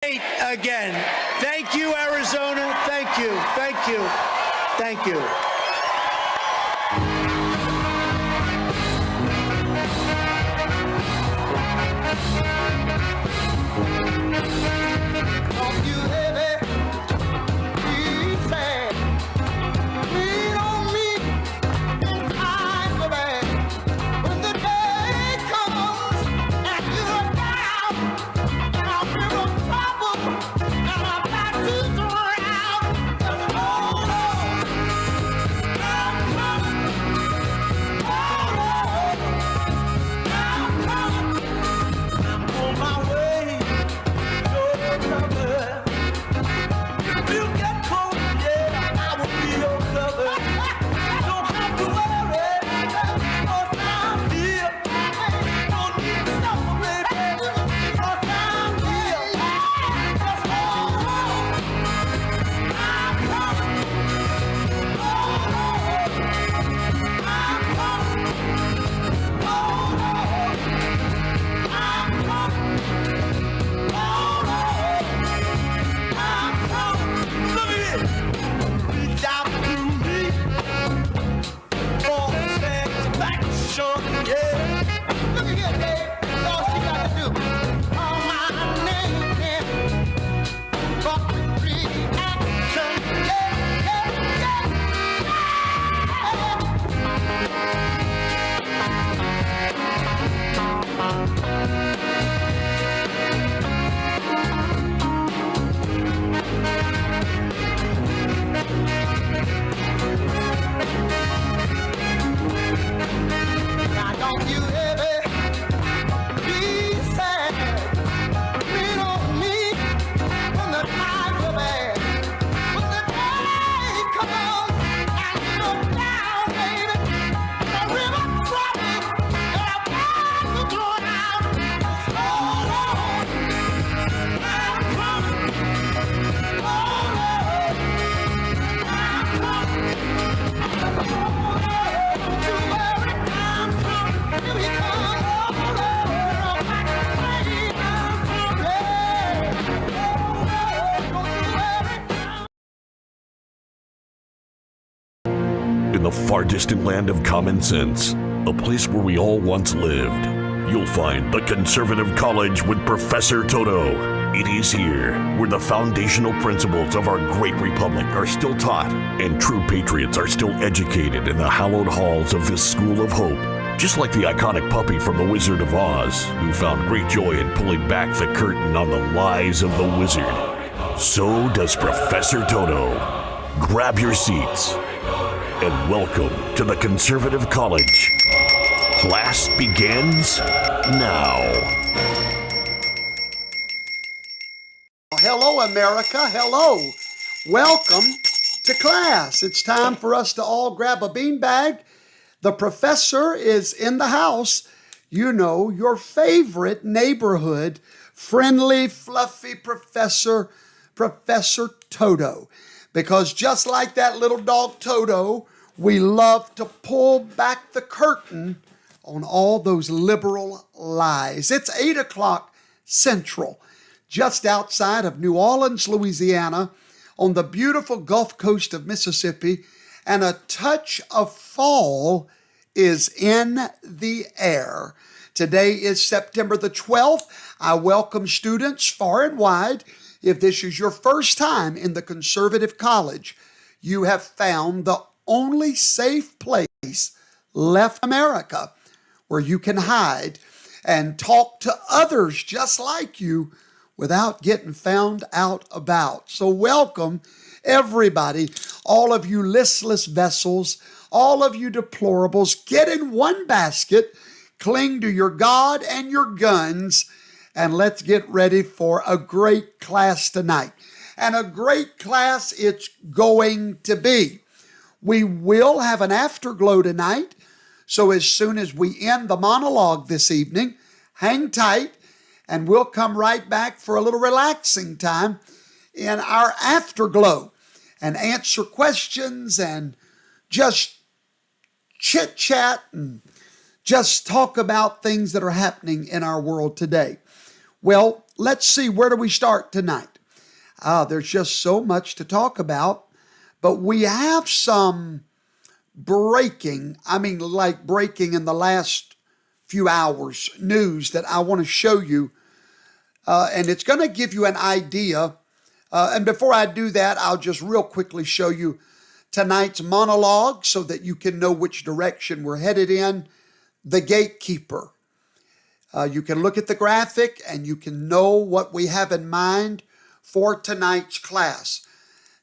Again. Thank you, Arizona. Thank you. Thank you. Thank you. In the far distant land of common sense, a place where we all once lived, you'll find the Conservative College with Professor Toto. It is here where the foundational principles of our great republic are still taught and true patriots are still educated in the hallowed halls of this school of hope. Just like the iconic puppy from The Wizard of Oz, who found great joy in pulling back the curtain on the lies of the wizard, so does Professor Toto. Grab your seats and welcome to the Conservative College. Class begins now. Hello, America. Hello. Welcome to class. It's time for us to all grab a beanbag. The professor is in the house. You know, your favorite neighborhood, friendly, fluffy professor, Professor Toto. Because just like that little dog Toto, we love to pull back the curtain on all those liberal lies. It's 8 o'clock Central, just outside of New Orleans, Louisiana, on the beautiful Gulf Coast of Mississippi, and a touch of fall is in the air. Today is September the 12th. I welcome students far and wide. If this is your first time in the Conservative College, you have found the only safe place left in America where you can hide and talk to others just like you without getting found out about. So welcome, everybody, all of you listless vessels, all of you deplorables, get in one basket, cling to your God and your guns, and let's get ready for a great class tonight. And a great class it's going to be. We will have an afterglow tonight. So as soon as we end the monologue this evening, hang tight and we'll come right back for a little relaxing time in our afterglow and answer questions and just chit chat and just talk about things that are happening in our world today. Well, let's see, where do we start tonight? There's just so much to talk about, but we have some breaking in the last few hours news that I want to show you, and it's going to give you an idea. And before I do that, I'll just real quickly show you tonight's monologue so that you can know which direction we're headed in. The Gatekeeper. You can look at the graphic and you can know what we have in mind for tonight's class.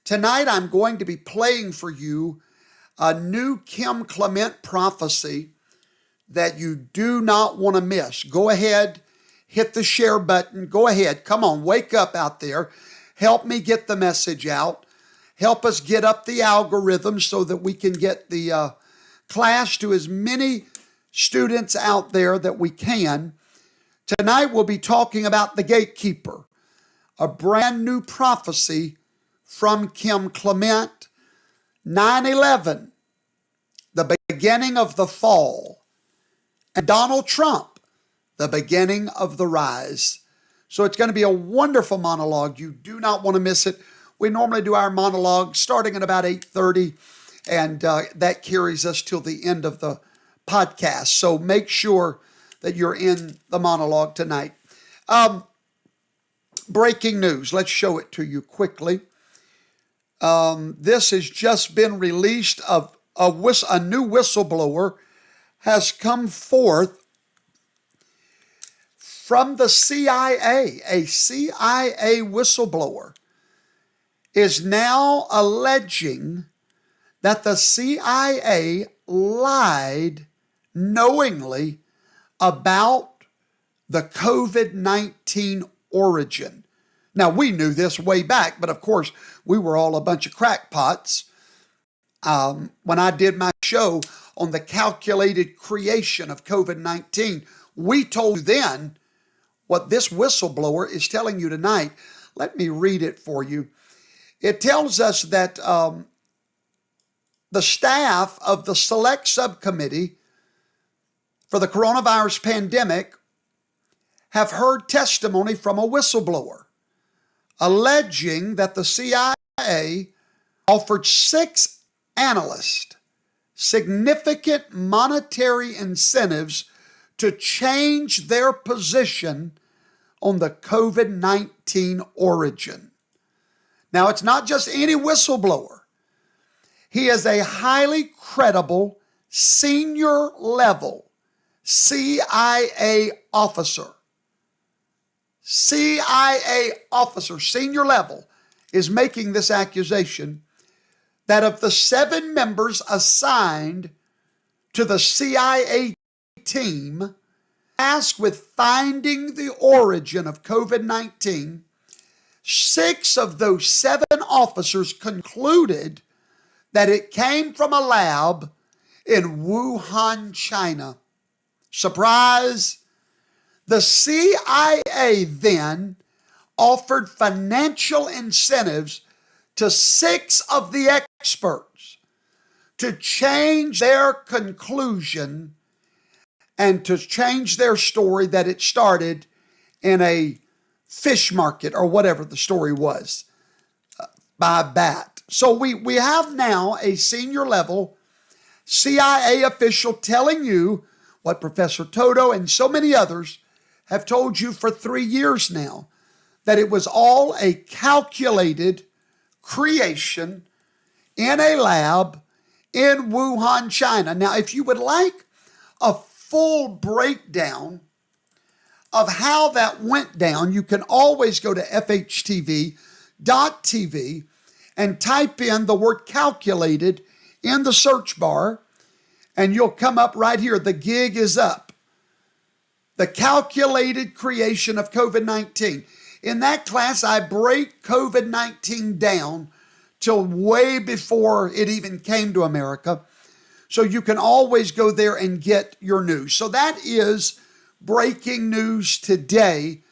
Tonight I'm going to be playing for you a new Kim Clement prophecy that you do not want to miss. Go ahead, hit the share button. Go ahead. Come on, wake up out there. Help me get the message out. Help us get up the algorithm so that we can get the class to as many students out there that we can. Tonight we'll be talking about the Gatekeeper, a brand new prophecy from Kim Clement. 9/11, the beginning of the fall, and Donald Trump, the beginning of the rise. So it's going to be a wonderful monologue. You do not want to miss it. We normally do our monologue starting at about 8:30, and that carries us till the end of the podcast. So make sure that you're in the monologue tonight. Breaking news. Let's show it to you quickly. This has just been released. Of a new whistleblower has come forth from the CIA. A CIA whistleblower is now alleging that the CIA lied knowingly about the COVID-19 origin. Now, we knew this way back, but of course, we were all a bunch of crackpots. When I did my show on the calculated creation of COVID-19, we told you then what this whistleblower is telling you tonight. Let me read it for you. It tells us that the staff of the Select Subcommittee for the Coronavirus Pandemic have heard testimony from a whistleblower alleging that the CIA offered 6 analysts significant monetary incentives to change their position on the COVID-19 origin. Now, it's not just any whistleblower. He is a highly credible, senior level CIA officer. CIA officer, senior level, is making this accusation that of the 7 members assigned to the CIA team tasked with finding the origin of COVID-19, 6 of those 7 officers concluded that it came from a lab in Wuhan, China. Surprise! The CIA then offered financial incentives to 6 of the experts to change their conclusion and to change their story that it started in a fish market or whatever the story was by a bat. So we have now a senior level CIA official telling you what Professor Toto and so many others have told you for 3 years now, that it was all a calculated creation in a lab in Wuhan, China. Now, if you would like a full breakdown of how that went down, you can always go to fhtv.tv and type in the word calculated in the search bar, and you'll come up right here. The gig is up. The calculated creation of COVID-19. In that class, I break COVID-19 down till way before it even came to America. So you can always go there and get your news. So that is breaking news today.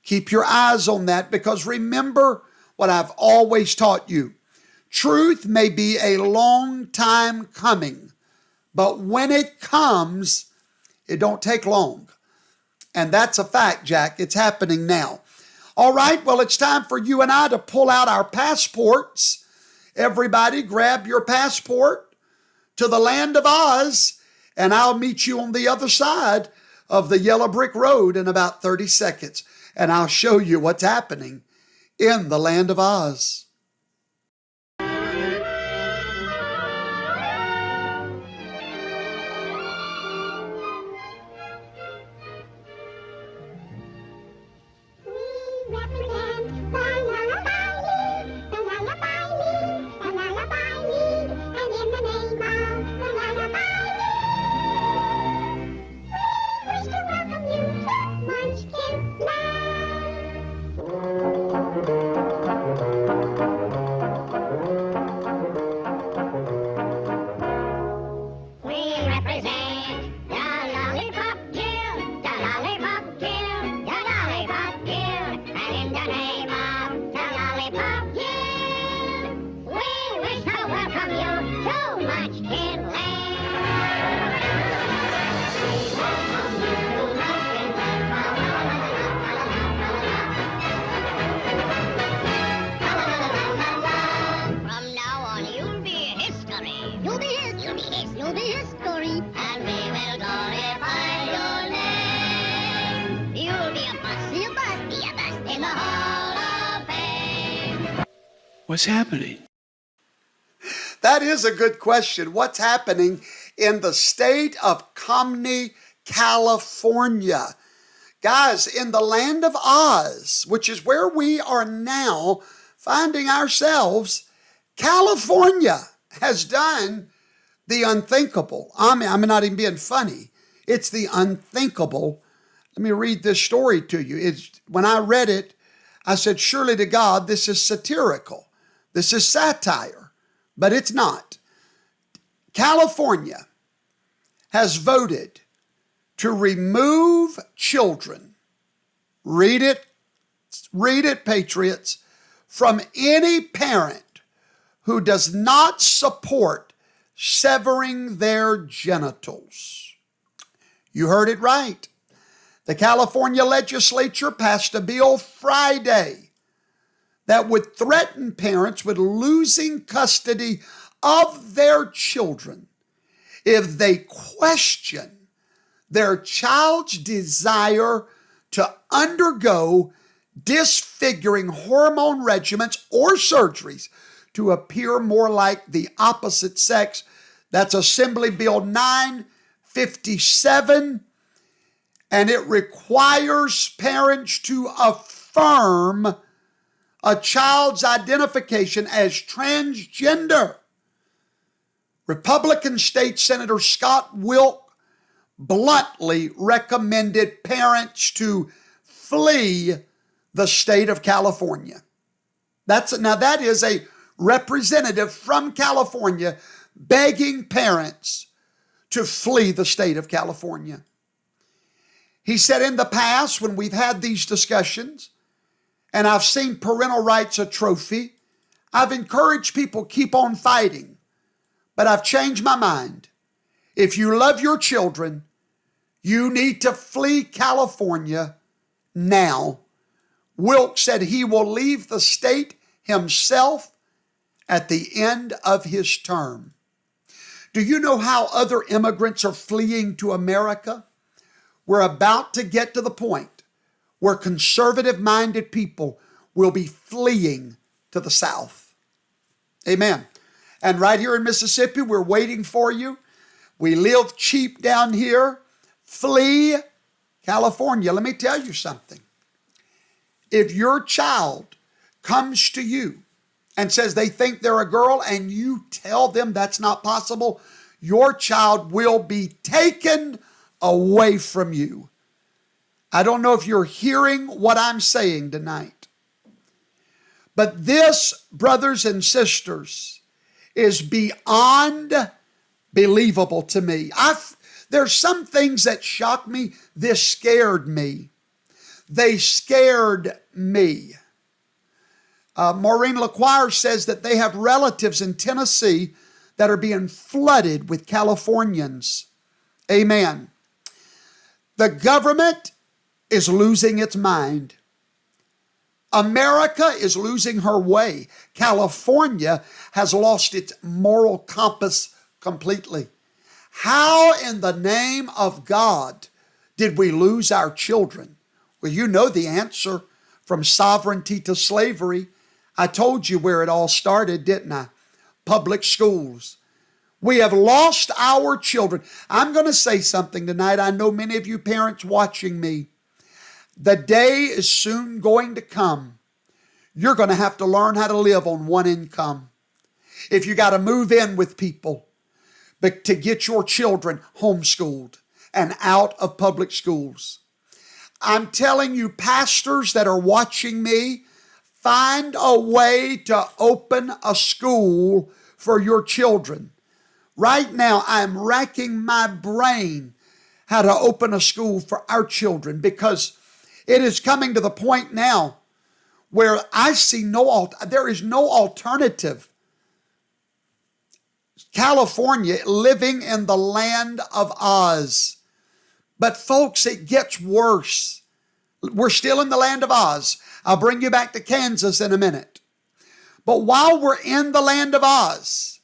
Keep your eyes on that, because remember what I've always taught you. Truth may be a long time coming, but when it comes, it don't take long. And that's a fact, Jack. It's happening now. All right, well, it's time for you and I to pull out our passports. Everybody, grab your passport to the land of Oz, and I'll meet you on the other side of the yellow brick road in about 30 seconds, and I'll show you what's happening in the land of Oz. What's happening? That is a good question. What's happening in the state of Comrie, California? Guys, in the land of Oz, which is where we are now finding ourselves, California has done the unthinkable. I'm not even being funny. It's the unthinkable. Let me read this story to you. When I read it, I said, surely to God, this is satirical. This is satire, but it's not. California has voted to remove children, read it, patriots, from any parent who does not support severing their genitals. You heard it right. The California legislature passed a bill Friday that would threaten parents with losing custody of their children if they question their child's desire to undergo disfiguring hormone regimens or surgeries to appear more like the opposite sex. That's Assembly Bill 957, and it requires parents to affirm a child's identification as transgender. Republican State Senator Scott Wilk bluntly recommended parents to flee the state of California. That is a representative from California begging parents to flee the state of California. He said in the past, when we've had these discussions, and I've seen parental rights a trophy, I've encouraged people keep on fighting, but I've changed my mind. If you love your children, you need to flee California now. Wilk said he will leave the state himself at the end of his term. Do you know how other immigrants are fleeing to America? We're about to get to the point where conservative-minded people will be fleeing to the South. Amen. And right here in Mississippi, we're waiting for you. We live cheap down here. Flee California. Let me tell you something. If your child comes to you and says they think they're a girl and you tell them that's not possible, your child will be taken away from you. I don't know if you're hearing what I'm saying tonight, but this, brothers and sisters, is beyond believable to me. There's some things that shock me. This scared me. They scared me. Maureen LaQuire says that they have relatives in Tennessee that are being flooded with Californians. Amen. The government is losing its mind. America is losing her way. California has lost its moral compass completely. How in the name of God did we lose our children? Well, you know the answer. From sovereignty to slavery. I told you where it all started, didn't I? Public schools. We have lost our children. I'm going to say something tonight. I know many of you parents watching me. The day is soon going to come. You're going to have to learn how to live on one income. If you got to move in with people, but to get your children homeschooled and out of public schools. I'm telling you, pastors that are watching me, find a way to open a school for your children. Right now, I'm racking my brain how to open a school for our children because it is coming to the point now where I see there is no alternative. California living in the land of Oz. But folks, it gets worse. We're still in the land of Oz. I'll bring you back to Kansas in a minute. But while we're in the land of Oz,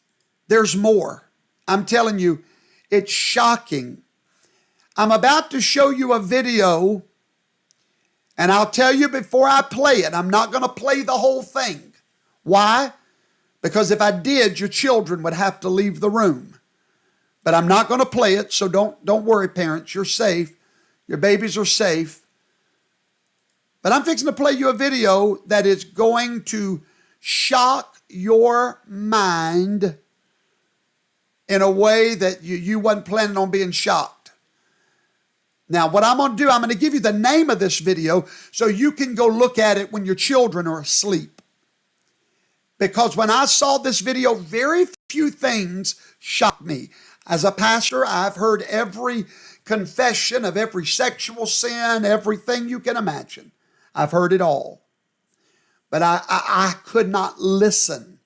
there's more. I'm telling you, it's shocking. I'm about to show you a video, and I'll tell you before I play it, I'm not going to play the whole thing. Why? Because if I did, your children would have to leave the room. But I'm not going to play it, so don't worry, parents. You're safe. Your babies are safe. But I'm fixing to play you a video that is going to shock your mind in a way that you wasn't planning on being shocked. Now, what I'm going to do, I'm going to give you the name of this video so you can go look at it when your children are asleep. Because when I saw this video, very few things shocked me. As a pastor, I've heard every confession of every sexual sin, everything you can imagine. I've heard it all. But I could not listen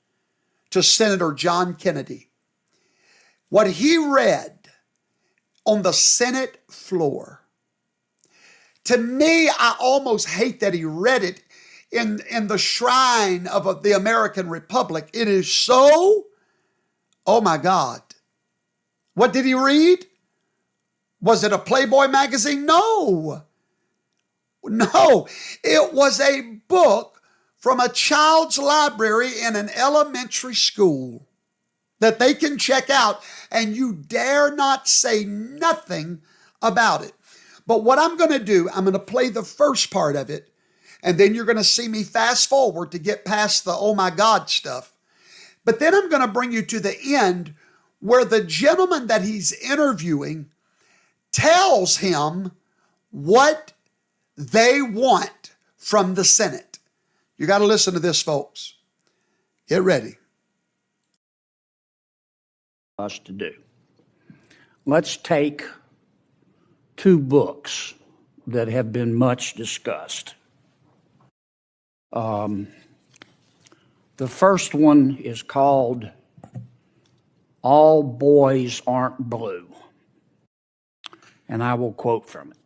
to Senator John Kennedy. What he read on the Senate floor, to me, I almost hate that he read it in the shrine of the American Republic. It is so, oh my God. What did he read? Was it a Playboy magazine? No. No. It was a book from a child's library in an elementary school that they can check out, and you dare not say nothing about it. But what I'm going to do, I'm going to play the first part of it, and then you're going to see me fast forward to get past the oh my God stuff. But then I'm going to bring you to the end where the gentleman that he's interviewing tells him what they want from the Senate. You got to listen to this, folks. Get ready. Us to do. Let's take two books that have been much discussed. The first one is called All Boys Aren't Blue, and I will quote from it.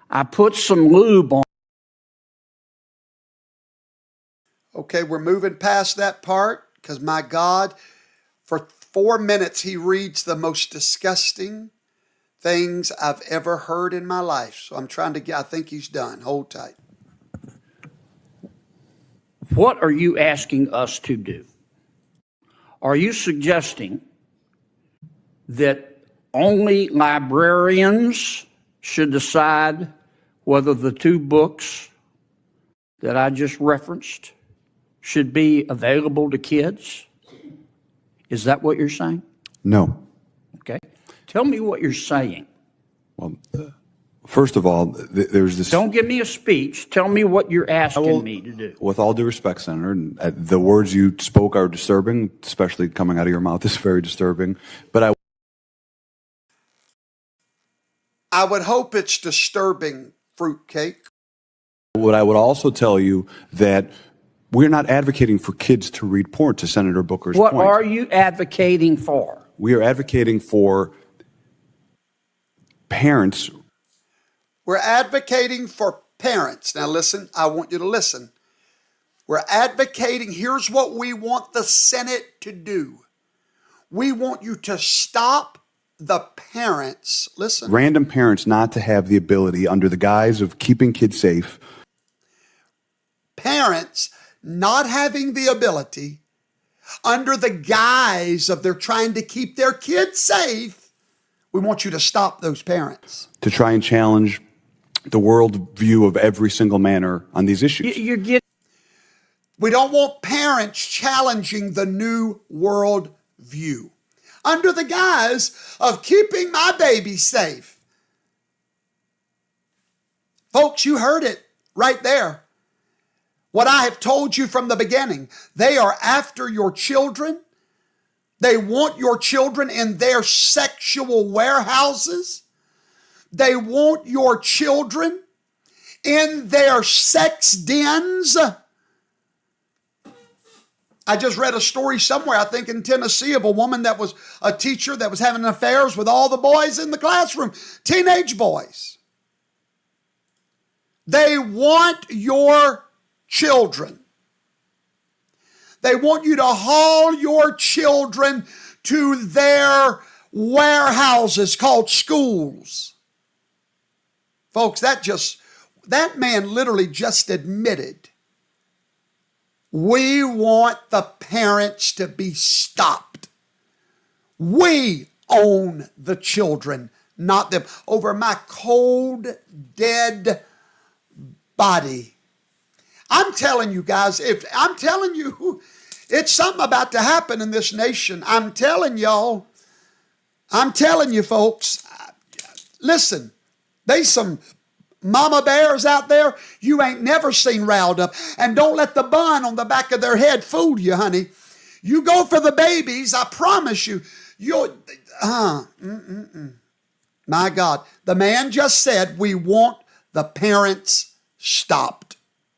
I put some lube on. Okay, we're moving past that part because, my God, for 4 minutes he reads the most disgusting things I've ever heard in my life. So I'm trying to get, I think he's done. Hold tight. What are you asking us to do? Are you suggesting that only librarians should decide whether the two books that I just referenced should be available to kids? Is that what you're saying? No. Okay. Tell me what you're saying. Well, first of all, there's this. Don't give me a speech. Tell me what you're asking me to do. With all due respect, Senator, and the words you spoke are disturbing, especially coming out of your mouth is very disturbing. But I would hope it's disturbing, fruitcake. what I would also tell you that we're not advocating for kids to read porn, to Senator Booker's What point. are you advocating for? We are advocating for parents. We're advocating for parents, now listen, I want you to listen. We're advocating, here's what we want the Senate to do. We want you to stop the parents, listen. Random parents not to have the ability, under the guise of keeping kids safe. Parents not having the ability, under the guise of they're trying to keep their kids safe, we want you to stop those parents. To try and challenge the world view of every single manner on these issues. We don't want parents challenging the new world view under the guise of keeping my baby safe. Folks, you heard it right there. What I have told you from the beginning, they are after your children. They want your children in their sexual warehouses. They want your children in their sex dens. I just read a story somewhere, I think in Tennessee, of a woman that was a teacher that was having affairs with all the boys in the classroom, teenage boys. They want your children. They want you to haul your children to their warehouses called schools. Folks, that man literally just admitted, we want the parents to be stopped. We own the children, not them. Over my cold, dead body. I'm telling you guys, it's something about to happen in this nation. I'm telling y'all. I'm telling you folks. Listen, there's some mama bears out there you ain't never seen riled up. And don't let the bun on the back of their head fool you, honey. You go for the babies, I promise you. My God. The man just said, we want the parents stopped.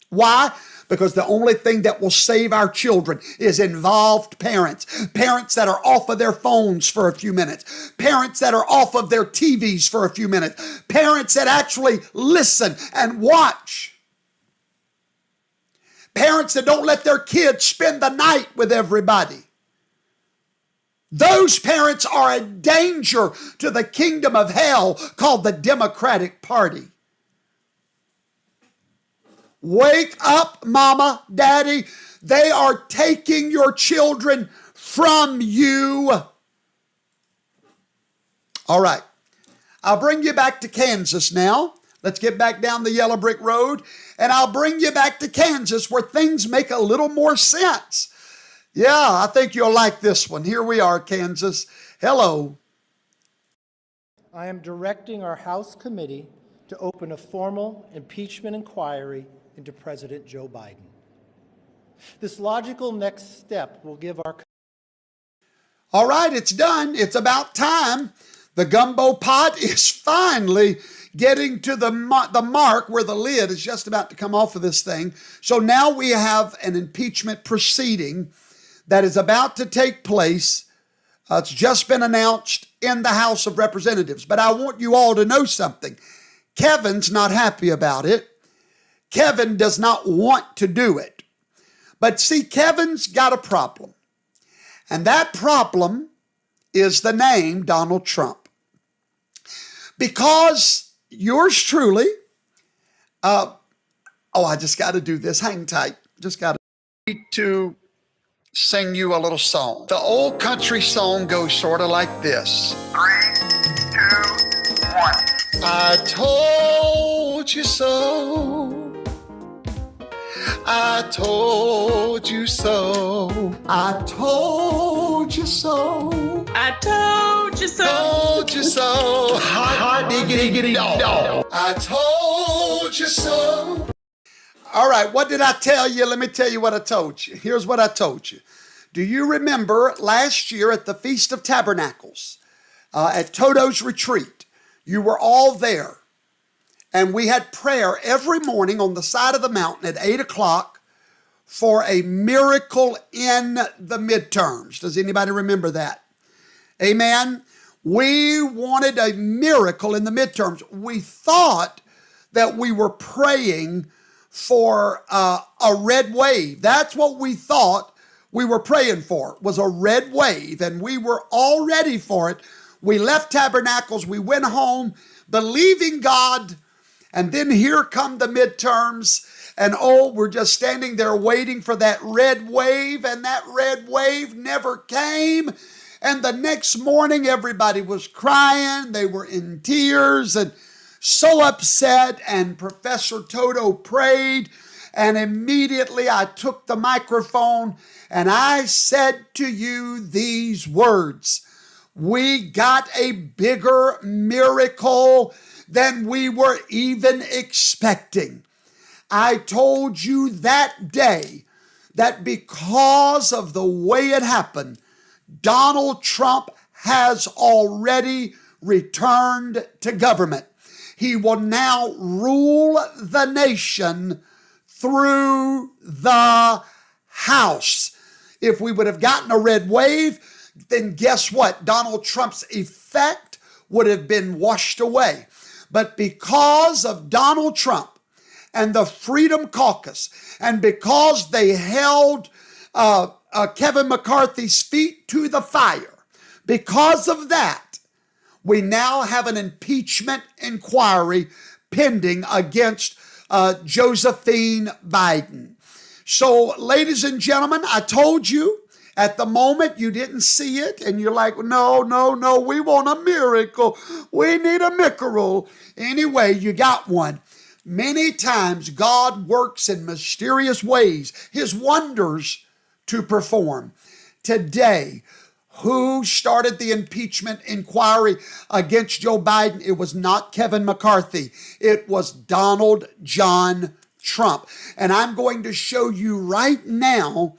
Why? Because the only thing that will save our children is involved parents. Parents that are off of their phones for a few minutes. Parents that are off of their TVs for a few minutes. Parents that actually listen and watch. Parents that don't let their kids spend the night with everybody. Those parents are a danger to the kingdom of hell called the Democratic Party. Wake up, mama, daddy. They are taking your children from you. All right. I'll bring you back to Kansas now. Let's get back down the yellow brick road. And I'll bring you back to Kansas where things make a little more sense. Yeah, I think you'll like this one. Here we are, Kansas. Hello. I am directing our House committee to open a formal impeachment inquiry into President Joe Biden. This logical next step will give our... All right, it's done. It's about time. The gumbo pot is finally getting to the mark where the lid is just about to come off of this thing. So now we have an impeachment proceeding that is about to take place. It's just been announced in the House of Representatives. But I want you all to know something. Kevin's not happy about it. Kevin does not want to do it. But see, Kevin's got a problem. And that problem is the name Donald Trump. Because yours truly, I just got to do this. Hang tight. Just got to sing you a little song. The old country song goes sort of like this. 3, 2, 1. I told you so. I told you so. I told you so. I told you so. Told you so. Hot diggity dog. I told you so. All right, what did I tell you? Let me tell you what I told you. Here's what I told you. Do you remember last year at the Feast of Tabernacles, at Toto's retreat? You were all there. And we had prayer every morning on the side of the mountain at 8 o'clock for a miracle in the midterms. Does anybody remember that? Amen. We wanted a miracle in the midterms. We thought that we were praying for a red wave. That's what we thought we were praying for, was a red wave, and we were all ready for it. We left Tabernacles, we went home believing God, and then here come the midterms, and we're just standing there waiting for that red wave, and that red wave never came. And the next morning, everybody was crying, they were in tears, and so upset, and Professor Toto prayed, and immediately I took the microphone and I said to you these words: we got a bigger miracle than we were even expecting. I told you that day that because of the way it happened, Donald Trump has already returned to government. He will now rule the nation through the House. If we would have gotten a red wave, then guess what? Donald Trump's effect would have been washed away. But because of Donald Trump and the Freedom Caucus, and because they held Kevin McCarthy's feet to the fire, because of that, we now have an impeachment inquiry pending against Josephine Biden. So, ladies and gentlemen, I told you at the moment you didn't see it, and you're like, no, we want a miracle. We need a miracle. Anyway, you got one. Many times God works in mysterious ways, his wonders to perform. Today, who started the impeachment inquiry against Joe Biden? It was not Kevin McCarthy. It was Donald John Trump. And I'm going to show you right now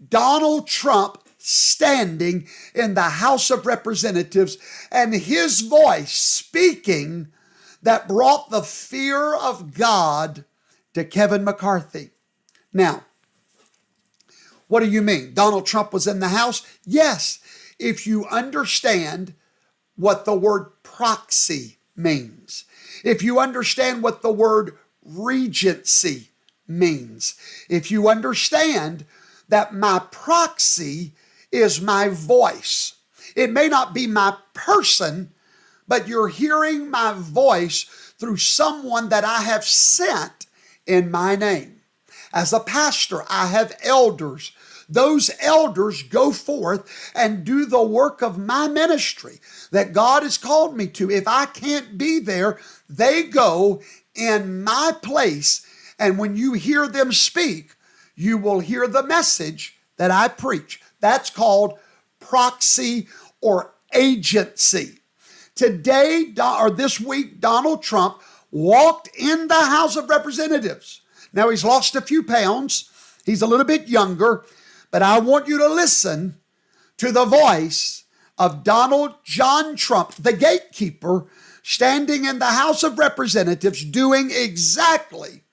Donald Trump standing in the House of Representatives and his voice speaking that brought the fear of God to Kevin McCarthy. Now, what do you mean? Donald Trump was in the House? Yes, if you understand what the word proxy means. If you understand what the word regency means. If you understand that my proxy is my voice. It may not be my person, but you're hearing my voice through someone that I have sent in my name. As a pastor, I have elders. Those elders go forth and do the work of my ministry that God has called me to. If I can't be there, they go in my place. And when you hear them speak, you will hear the message that I preach. That's called proxy or agency. Today, or this week, Donald Trump walked in the House of Representatives. Now, he's lost a few pounds. He's a little bit younger. But I want you to listen to the voice of Donald John Trump, the gatekeeper, standing in the House of Representatives doing exactly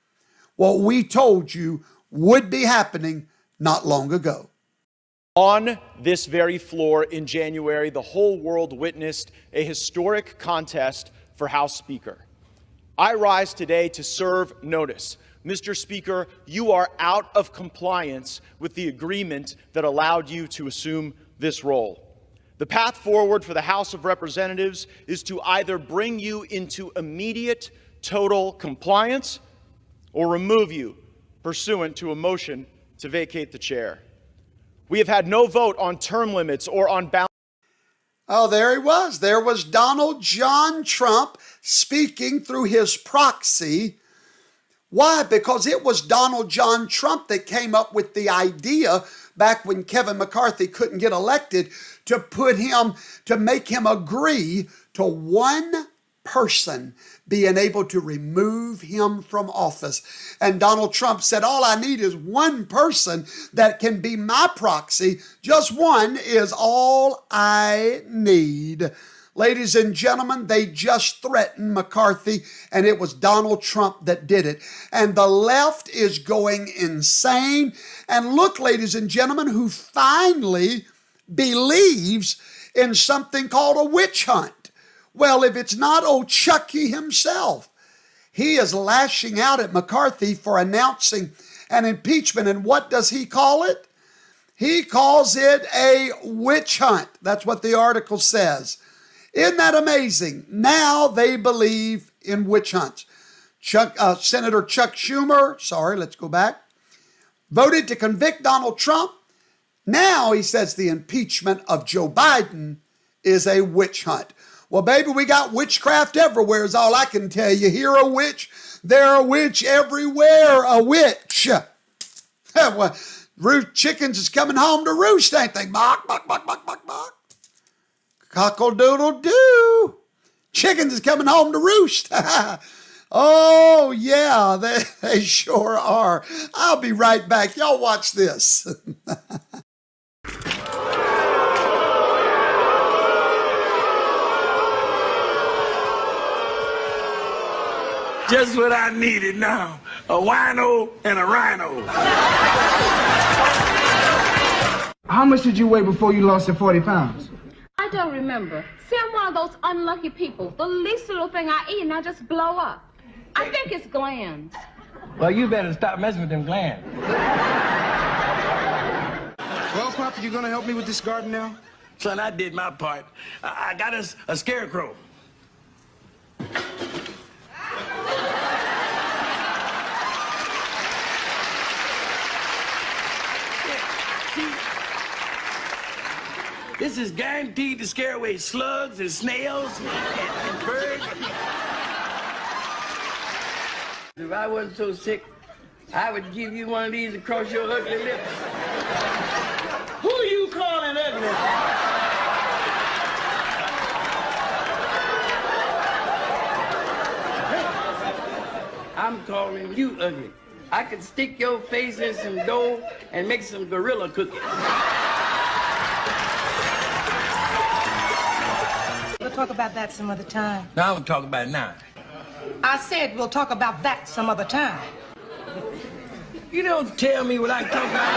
what we told you would be happening not long ago. On this very floor in January, the whole world witnessed a historic contest for House Speaker. I rise today to serve notice. Mr. Speaker, you are out of compliance with the agreement that allowed you to assume this role. The path forward for the House of Representatives is to either bring you into immediate total compliance or remove you pursuant to a motion to vacate the chair. We have had no vote on term limits or on balance. Oh, there he was. There was Donald John Trump speaking through his proxy. Why? Because it was Donald John Trump that came up with the idea back when Kevin McCarthy couldn't get elected to make him agree to one person being able to remove him from office. And Donald Trump said, all I need is one person that can be my proxy. Just one is all I need. Ladies and gentlemen, they just threatened McCarthy, and it was Donald Trump that did it. And the left is going insane. And look, ladies and gentlemen, who finally believes in something called a witch hunt. Well, if it's not old Chucky himself, He is lashing out at McCarthy for announcing an impeachment. And what does he call it? He calls it a witch hunt. That's what the article says. Isn't that amazing? Now they believe in witch hunts. Senator Chuck Schumer, let's go back, voted to convict Donald Trump. Now he says the impeachment of Joe Biden is a witch hunt. Well, baby, we got witchcraft everywhere is all I can tell you. Here a witch, there a witch, everywhere a witch. Well, chickens is coming home to roost, ain't they? Bok, bok, bok, bok, bok, bok. Cockle-doodle-doo. Chickens is coming home to roost. Oh, yeah, they sure are. I'll be right back. Y'all watch this. Just what I needed now. A wino and a rhino. How much did you weigh before you lost the 40 pounds? I don't remember. See, I'm one of those unlucky people. The least little thing I eat and I just blow up. I think it's glands. Well, you better stop messing with them glands. Well, Papa, you gonna help me with this garden now? Son, I did my part. I got us a scarecrow. This is guaranteed to scare away slugs and snails and birds. If I wasn't so sick, I would give you one of these across your ugly lips. Who you calling ugly? I'm calling you ugly. I could stick your face in some dough and make some gorilla cookies. We'll talk about that some other time. Now I'm talking about it now. I said we'll talk about that some other time. You don't tell me what I can talk about.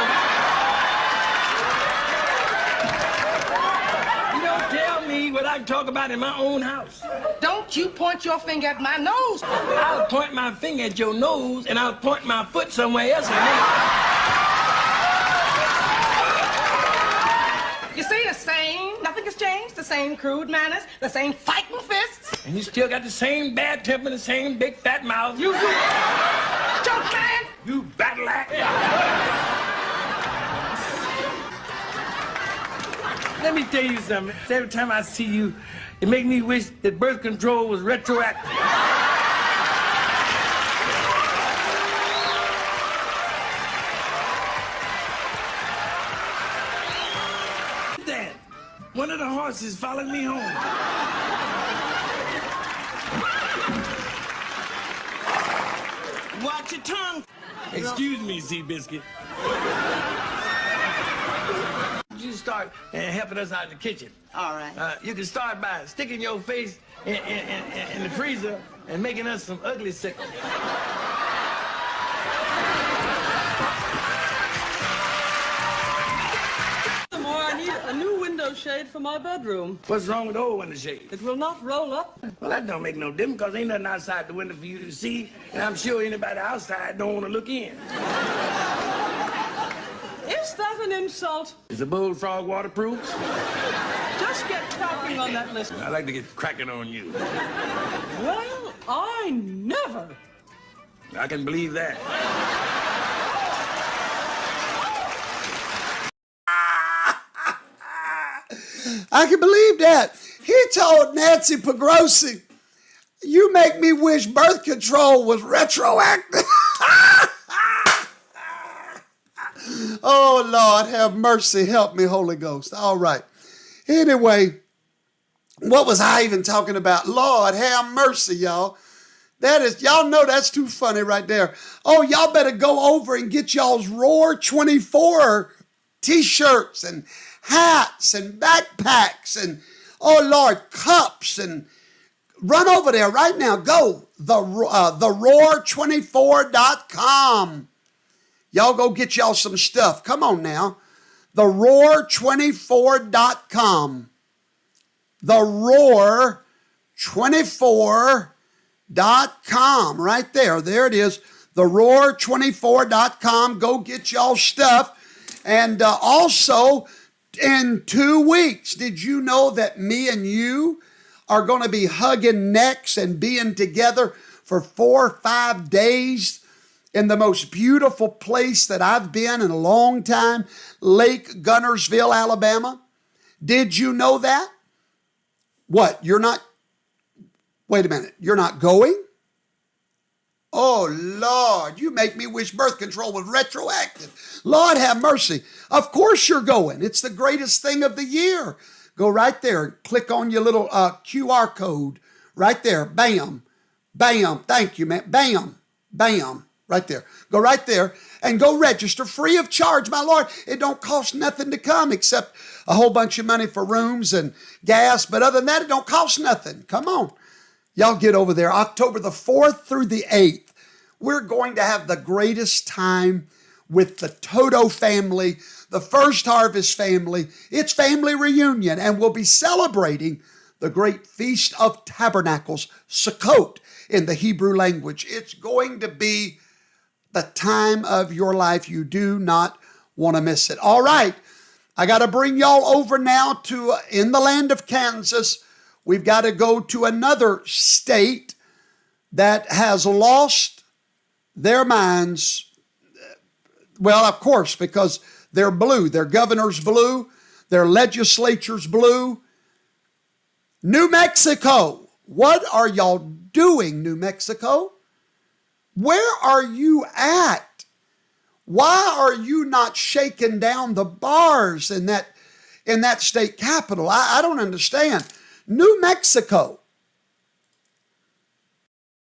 You don't tell me what I can talk about in my own house. Don't you point your finger at my nose. I'll point my finger at your nose and I'll point my foot somewhere else. You see, the same, nothing has changed. The same crude manners, the same fighting fists. And you still got the same bad temper, the same big fat mouth. You joke man! You battle act. Let me tell you something. Every time I see you, it makes me wish that birth control was retroactive. Dad, one of the horses followed me home. Watch your tongue. Excuse me, Seabiscuit. You start helping us out in the kitchen. All right. You can start by sticking your face in the freezer and making us some ugly sickles. I need a new window shade for my bedroom. What's wrong with the old window shade? It will not roll up. Well, that don't make no difference, because ain't nothing outside the window for you to see, and I'm sure anybody outside don't want to look in. Is that an insult? Is the bullfrog waterproof? Just get cracking on that list. I like to get cracking on you. Well, I never. I can believe that. I can believe that. He told Nancy Pelosi, you make me wish birth control was retroactive. Oh, Lord, have mercy. Help me, Holy Ghost. All right. Anyway, what was I even talking about? Lord, have mercy, y'all. Y'all know that's too funny right there. Oh, y'all better go over and get y'all's Roar 24 t-shirts and hats and backpacks and, oh, Lord, cups, and run over there right now. Go, the roar24.com. Y'all go get y'all some stuff. Come on now. The roar24.com. The roar24.com. right there. There it is, theroar24.com. Go get y'all stuff. And also, in 2 weeks, did you know that me and you are going to be hugging necks and being together for 4 or 5 days in the most beautiful place that I've been in a long time, Lake Gunnersville, Alabama? Did you know that? What, you're not, wait a minute, you're not going? Oh, Lord, you make me wish birth control was retroactive. Lord have mercy. Of course you're going. It's the greatest thing of the year. Go right there. Click on your little QR code right there. Bam. Bam. Thank you, man. Bam. Bam. Right there. Go right there and go register free of charge, my Lord. It don't cost nothing to come except a whole bunch of money for rooms and gas. But other than that, it don't cost nothing. Come on. Y'all get over there. October the 4th through the 8th. We're going to have the greatest time with the Toto family, the First Harvest family. It's family reunion, and we'll be celebrating the great Feast of Tabernacles, Sukkot in the Hebrew language. It's going to be the time of your life. You do not want to miss it. All right, I got to bring y'all over now to in the land of Kansas. We've got to go to another state that has lost their minds. Well, of course, because they're blue. Their governor's blue. Their legislature's blue. New Mexico. What are y'all doing, New Mexico? Where are you at? Why are you not shaking down the bars in that state capital? I don't understand. New Mexico.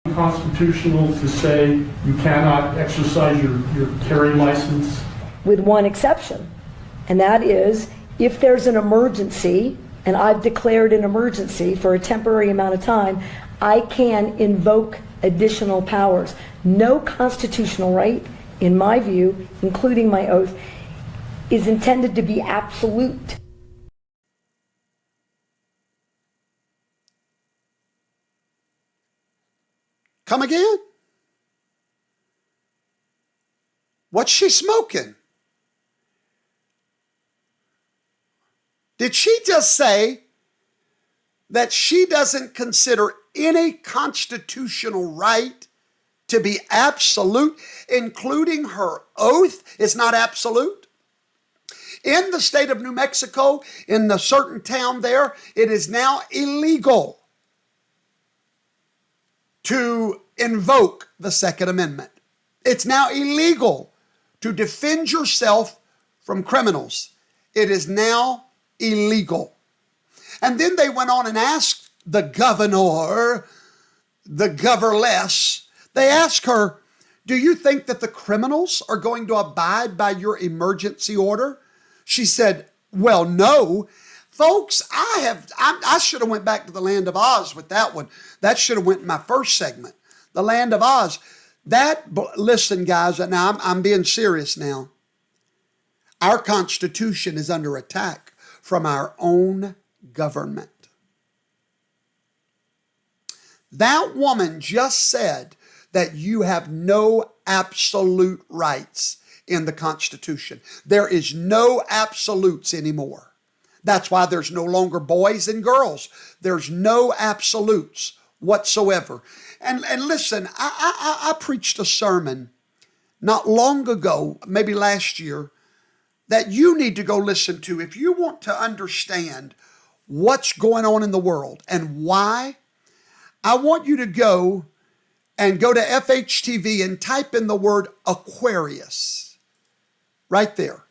Constitutional to say you cannot exercise your carry license? With one exception, and that is if there's an emergency, and I've declared an emergency for a temporary amount of time, I can invoke additional powers. No constitutional right, in my view, including my oath, is intended to be absolute. Come again? What's she smoking? Did she just say that she doesn't consider any constitutional right to be absolute, including her oath is not absolute? In the state of New Mexico, in the certain town there, it is now illegal to invoke the Second Amendment. It's now illegal to defend yourself from criminals. It is now illegal. And then they went on and asked the governor, the goverless, they asked her, do you think that the criminals are going to abide by your emergency order? She said, well, no. Folks, I should have went back to the land of Oz with that one. That should have went in my first segment. The land of Oz. Listen, guys, now I'm being serious now. Our Constitution is under attack from our own government. That woman just said that you have no absolute rights in the Constitution. There is no absolutes anymore. That's why there's no longer boys and girls. There's no absolutes whatsoever. And listen, I preached a sermon not long ago, maybe last year, that you need to go listen to if you want to understand what's going on in the world and why. I want you to go to FHTV and type in the word Aquarius. Right there.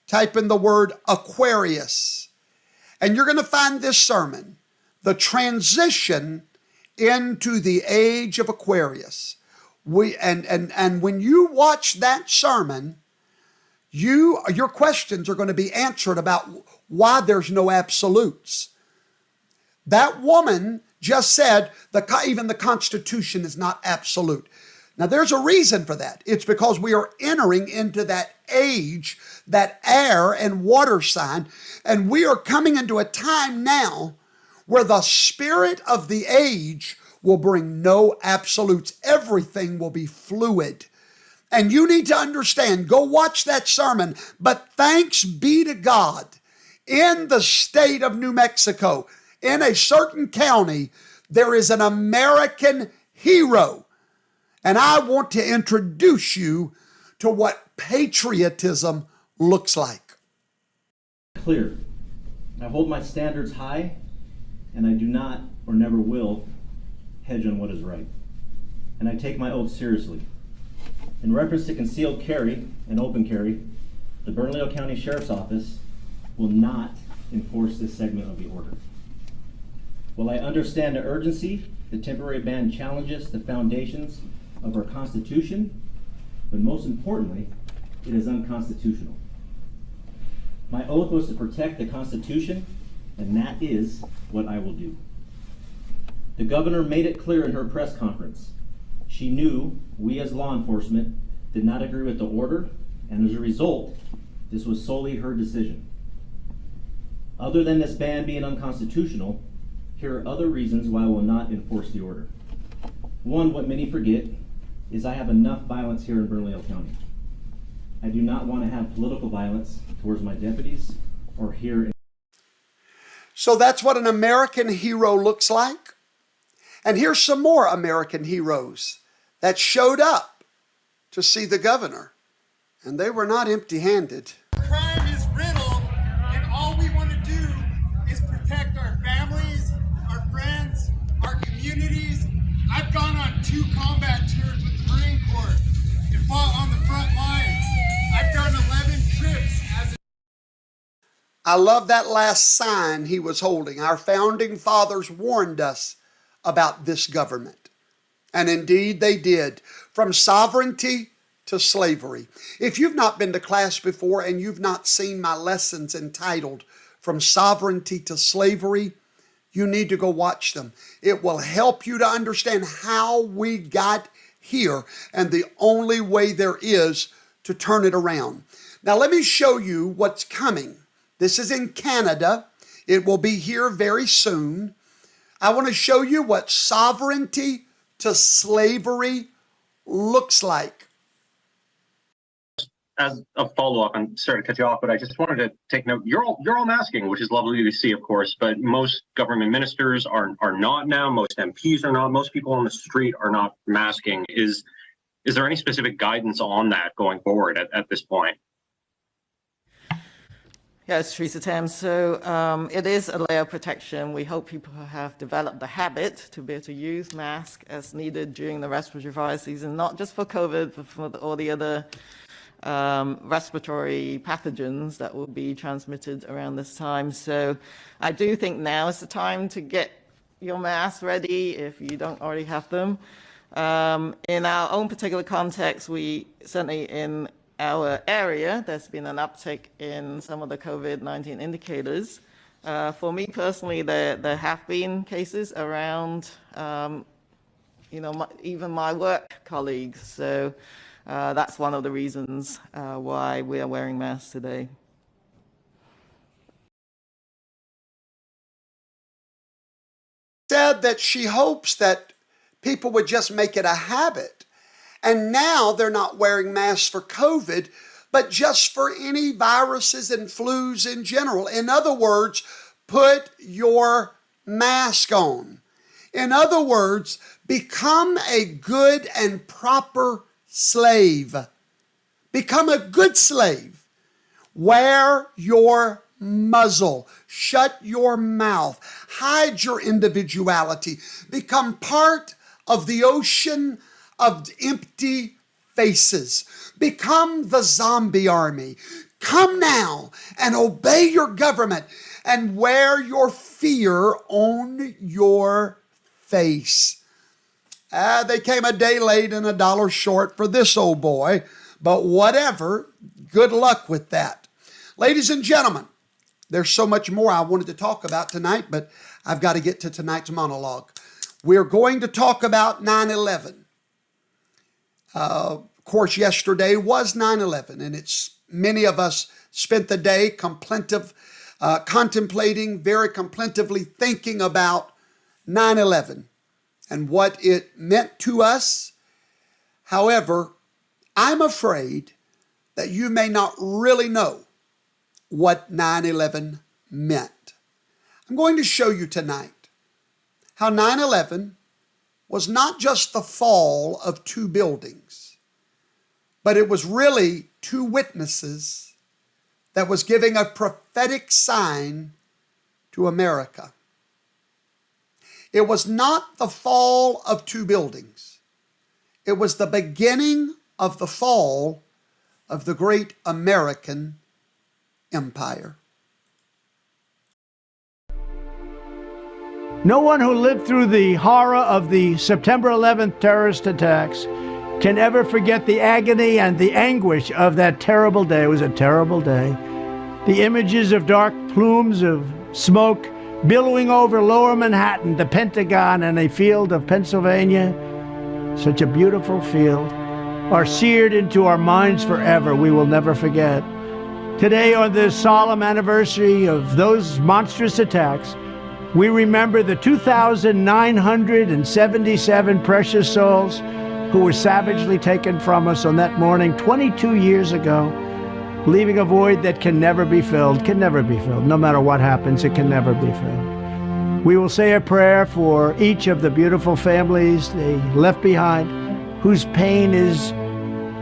Type in the word Aquarius. And you're going to find this sermon, The Transition into the Age of Aquarius. And when you watch that sermon, your questions are going to be answered about why there's no absolutes. That woman just said even the Constitution is not absolute. Now, there's a reason for that. It's because we are entering into that age, that air and water sign, and we are coming into a time now where the spirit of the age will bring no absolutes. Everything will be fluid. And you need to understand, go watch that sermon. But thanks be to God, in the state of New Mexico, in a certain county, there is an American hero. And I want to introduce you to what patriotism looks like. Clear. I hold my standards high, and I do not, or never will, hedge on what is right. And I take my oath seriously. In reference to concealed carry and open carry, the Bernalillo County Sheriff's Office will not enforce this segment of the order. While I understand the urgency, the temporary ban challenges the foundations of our Constitution, but most importantly, it is unconstitutional. My oath was to protect the Constitution, and that is what I will do. The governor made it clear in her press conference. She knew we as law enforcement did not agree with the order, and as a result, this was solely her decision. Other than this ban being unconstitutional, here are other reasons why I will not enforce the order. One, what many forget, is I have enough violence here in Bernalillo County. I do not want to have political violence towards my deputies or here in. So that's what an American hero looks like. And here's some more American heroes that showed up to see the governor. And they were not empty-handed. Crime is riddled, and all we want to do is protect our families, our friends, our communities. I've gone on 2 combat tours with the Marine Corps and fought on the front lines. I've done 11 trips as a... I love that last sign he was holding. Our founding fathers warned us about this government. And indeed they did. From sovereignty to slavery. If you've not been to class before and you've not seen my lessons entitled From Sovereignty to Slavery, you need to go watch them. It will help you to understand how we got here and the only way there is to turn it around. Now let me show you what's coming. This is in Canada. It will be here very soon. I want to show you what sovereignty to slavery looks like. As a follow-up, I'm sorry to cut you off, but I just wanted to take note. You're all masking, which is lovely to see, of course, but most government ministers are not now. Most MPs are not. Most people on the street are not masking. Is there any specific guidance on that going forward at this point? Yes, Teresa Tam. So it is a layer of protection. We hope people have developed the habit to be able to use masks as needed during the respiratory virus season, not just for COVID, but for all the other respiratory pathogens that will be transmitted around this time. So I do think now is the time to get your masks ready if you don't already have them. In our own particular context, we certainly in our area, there's been an uptick in some of the COVID-19 indicators. For me personally, there have been cases around, even my work colleagues. So that's one of the reasons why we are wearing masks today. Said that she hopes that people would just make it a habit. And now they're not wearing masks for COVID, but just for any viruses and flus in general. In other words, put your mask on. In other words, become a good and proper slave. Become a good slave. Wear your muzzle. Shut your mouth. Hide your individuality. Become part of the ocean of empty faces. Become the zombie army. Come now and obey your government and wear your fear on your face. They came a day late and $1 short for this old boy, but whatever, good luck with that. Ladies and gentlemen, there's so much more I wanted to talk about tonight, but I've got to get to tonight's monologue. We're going to talk about 9/11. Of course, yesterday was 9/11, and many of us spent the day contemplating, very contemplatively thinking about 9/11. and what it meant to us. However, I'm afraid that you may not really know what 9/11 meant. I'm going to show you tonight how 9/11 was not just the fall of two buildings, but it was really two witnesses that was giving a prophetic sign to America. It was not the fall of two buildings. It was the beginning of the fall of the great American empire. No one who lived through the horror of the September 11th terrorist attacks can ever forget the agony and the anguish of that terrible day. It was a terrible day. The images of dark plumes of smoke billowing over lower Manhattan, the Pentagon, and a field of Pennsylvania, such a beautiful field, are seared into our minds forever. We will never forget. Today, on this solemn anniversary of those monstrous attacks, we remember the 2,977 precious souls who were savagely taken from us on that morning 22 years ago, leaving a void that can never be filled, No matter what happens, it can never be filled. We will say a prayer for each of the beautiful families they left behind, whose pain is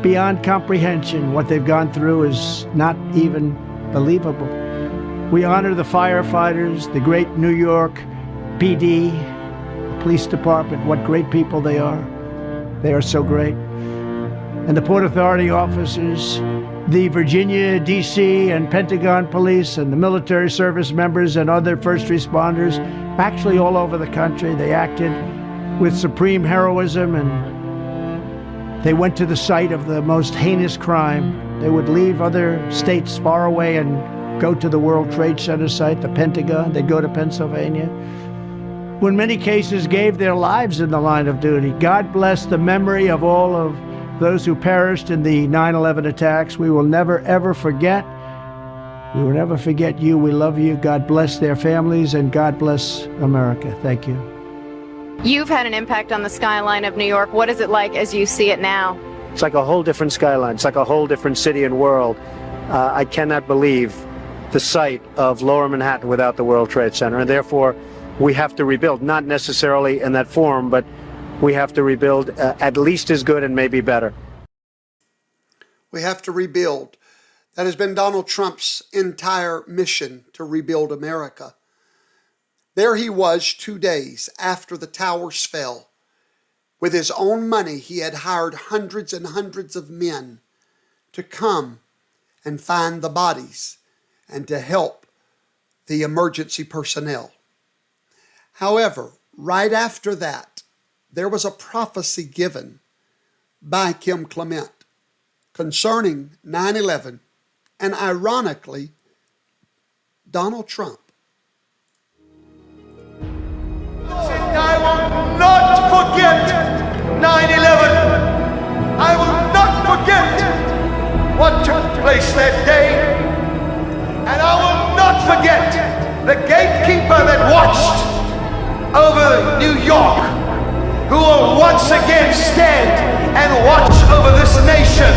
beyond comprehension. What they've gone through is not even believable. We honor the firefighters, the great New York PD, police department. What great people they are. They are so great. And the Port Authority officers, the Virginia, D.C., and Pentagon police, and the military service members and other first responders, actually all over the country. They acted with supreme heroism, and they went to the site of the most heinous crime. They would leave other states far away and go to the World Trade Center site, the Pentagon. They'd go to Pennsylvania, who in many cases gave their lives in the line of duty. God bless the memory of all of those who perished in the 9/11 attacks. We will never, ever forget. We will never forget you. We love you. God bless their families, and God bless America. Thank you. You've had an impact on the skyline of New York. What is it like as you see it now? It's like a whole different skyline. It's like a whole different city and world. I cannot believe the sight of Lower Manhattan without the World Trade Center, and therefore we have to rebuild, not necessarily in that form, but we have to rebuild at least as good and maybe better. We have to rebuild. That has been Donald Trump's entire mission, to rebuild America. There he was 2 days after the towers fell. With his own money, he had hired hundreds and hundreds of men to come and find the bodies and to help the emergency personnel. However, right after that, there was a prophecy given by Kim Clement concerning 9/11 and, ironically, Donald Trump. I will not forget 9/11. I will not forget what took place that day. And I will not forget the gatekeeper that watched over New York, who will once again stand and watch over this nation,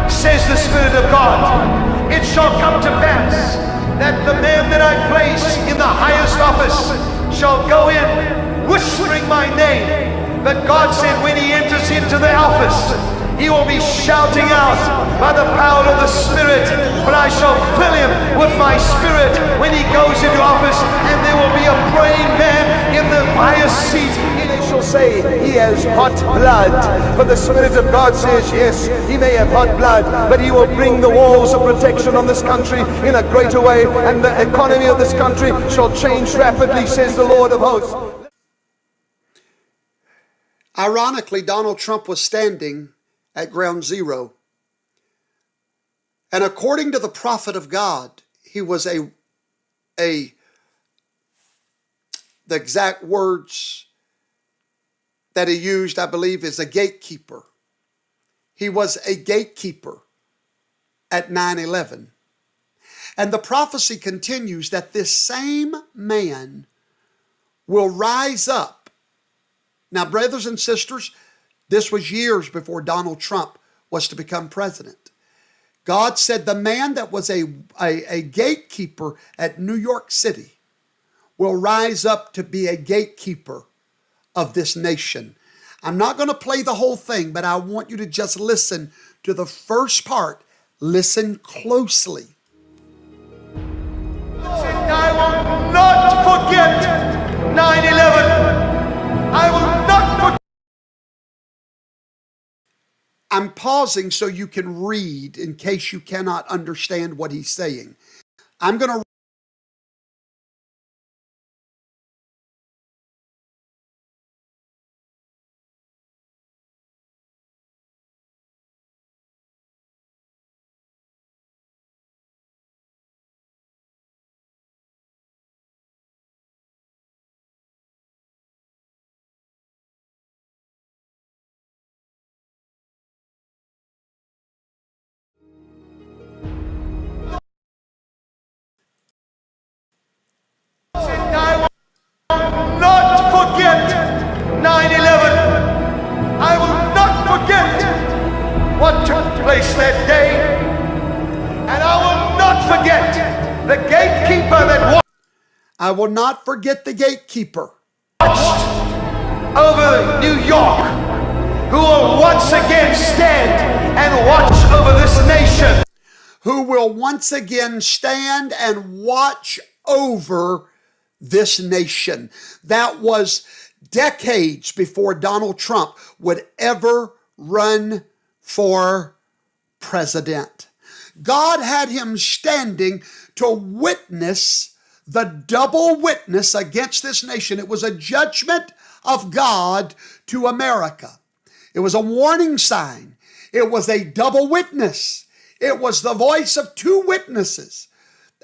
says the Spirit of God. It shall come to pass that the man that I place in the highest office shall go in whispering my name. But God said when he enters into the office, he will be shouting out by the power of the Spirit, but I shall fill him with my Spirit when he goes into office, and there will be a praying man in the highest seat. And they shall say, he has hot blood. For the Spirit of God says, yes, he may have hot blood, but he will bring the walls of protection on this country in a greater way, and the economy of this country shall change rapidly, says the Lord of hosts. Ironically, Donald Trump was standing at ground zero. And according to the prophet of God, he was the exact words that he used, I believe, is a gatekeeper. He was a gatekeeper at 9/11. And the prophecy continues that this same man will rise up Now, brothers and sisters, this was years before Donald Trump was to become president. God said the man that was a gatekeeper at New York City will rise up to be a gatekeeper of this nation. I'm not going to play the whole thing, but I want you to just listen to the first part. Listen closely. I will not forget 9/11. I will not forget. I'm pausing so you can read in case you cannot understand what he's saying. I'm going to not forget 9/11. I will not forget what took place that day. And I will not forget the gatekeeper that watched. I will not forget the gatekeeper over New York, who will once again stand and watch over this nation. Who will once again stand and watch over this nation. That was decades before Donald Trump would ever run for president. God had him standing to witness the double witness against this nation. It was a judgment of God to America. It was a warning sign. It was a double witness. It was the voice of two witnesses.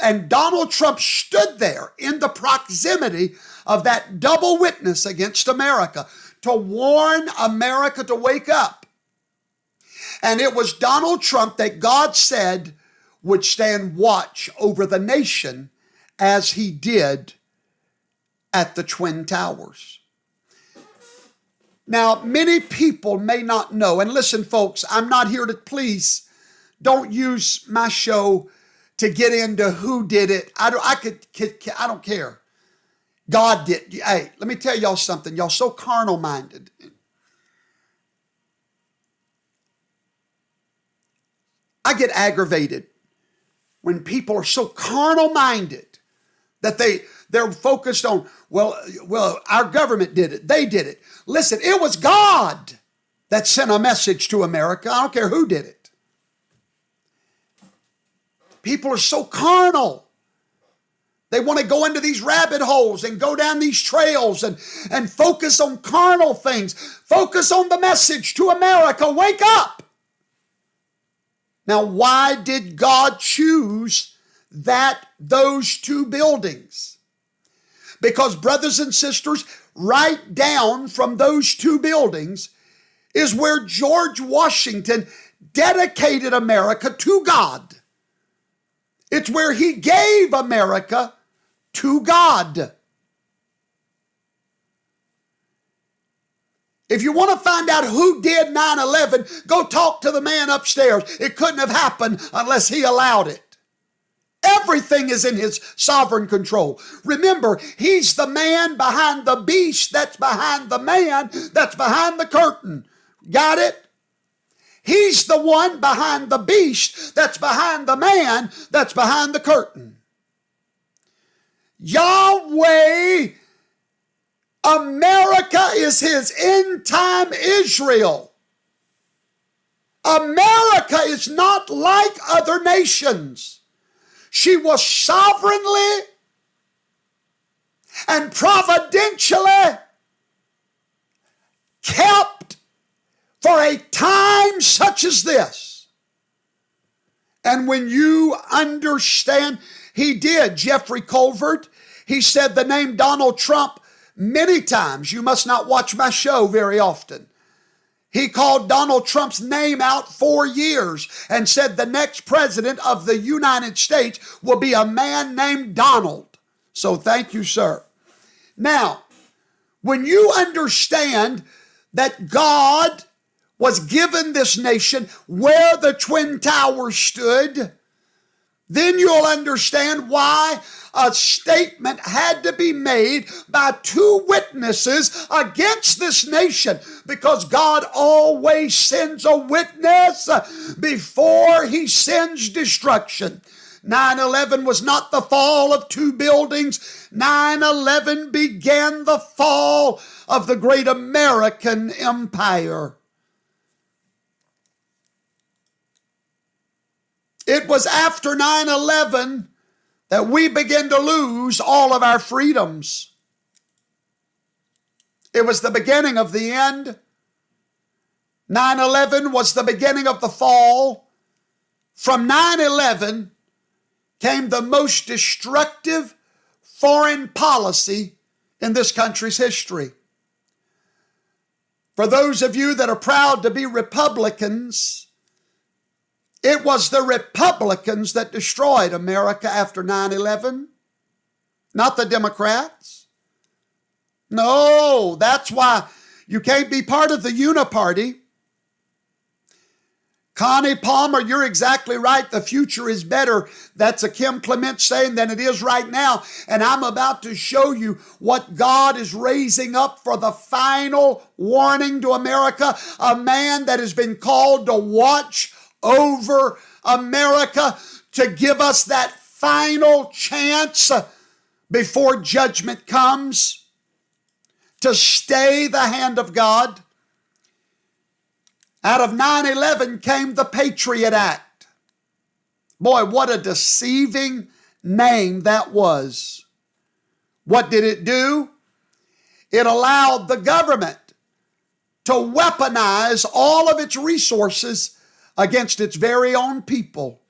And Donald Trump stood there in the proximity of that double witness against America to warn America to wake up. And it was Donald Trump that God said would stand watch over the nation as he did at the Twin Towers. Now, many people may not know, and listen, folks, I'm not here to please. Don't use my show to get into who did it. I don't care. God did. Hey, let me tell y'all something. Y'all so carnal minded. I get aggravated when people are so carnal minded that they're focused on, well, our government did it. They did it. Listen, it was God that sent a message to America. I don't care who did it. People are so carnal. They want to go into these rabbit holes and go down these trails and focus on carnal things. Focus on the message to America. Wake up. Now, why did God choose those two buildings? Because, brothers and sisters, right down from those two buildings is where George Washington dedicated America to God. It's where he gave America to God. If you want to find out who did 9/11, go talk to the man upstairs. It couldn't have happened unless he allowed it. Everything is in his sovereign control. Remember, he's the man behind the beast that's behind the man that's behind the curtain. Got it? He's the one behind the beast that's behind the man that's behind the curtain. Yahweh, America is his end-time Israel. America is not like other nations. She was sovereignly and providentially kept for a time such as this. And when you understand, he did. Jeffrey Colvert, he said the name Donald Trump many times. You must not watch my show very often. He called Donald Trump's name out 4 years and said the next president of the United States will be a man named Donald. So thank you, sir. Now, When you understand that God was given this nation where the Twin Towers stood, then you'll understand why a statement had to be made by two witnesses against this nation, because God always sends a witness before he sends destruction. 9/11 was not the fall of two buildings. 9/11 began the fall of the great American empire. It was after 9/11 that we began to lose all of our freedoms. It was the beginning of the end. 9/11 was the beginning of the fall. From 9/11 came the most destructive foreign policy in this country's history. For those of you that are proud to be Republicans, it was the Republicans that destroyed America after 9/11, not the Democrats. No, that's why you can't be part of the Uniparty. Connie Palmer, you're exactly right. The future is better. That's a Kim Clement saying than it is right now. And I'm about to show you what God is raising up for the final warning to America. A man that has been called to watch over America, to give us that final chance before judgment comes, to stay the hand of God. Out of 9/11 came the Patriot Act. Boy, what a deceiving name that was. What did it do? It allowed the government to weaponize all of its resources against its very own people.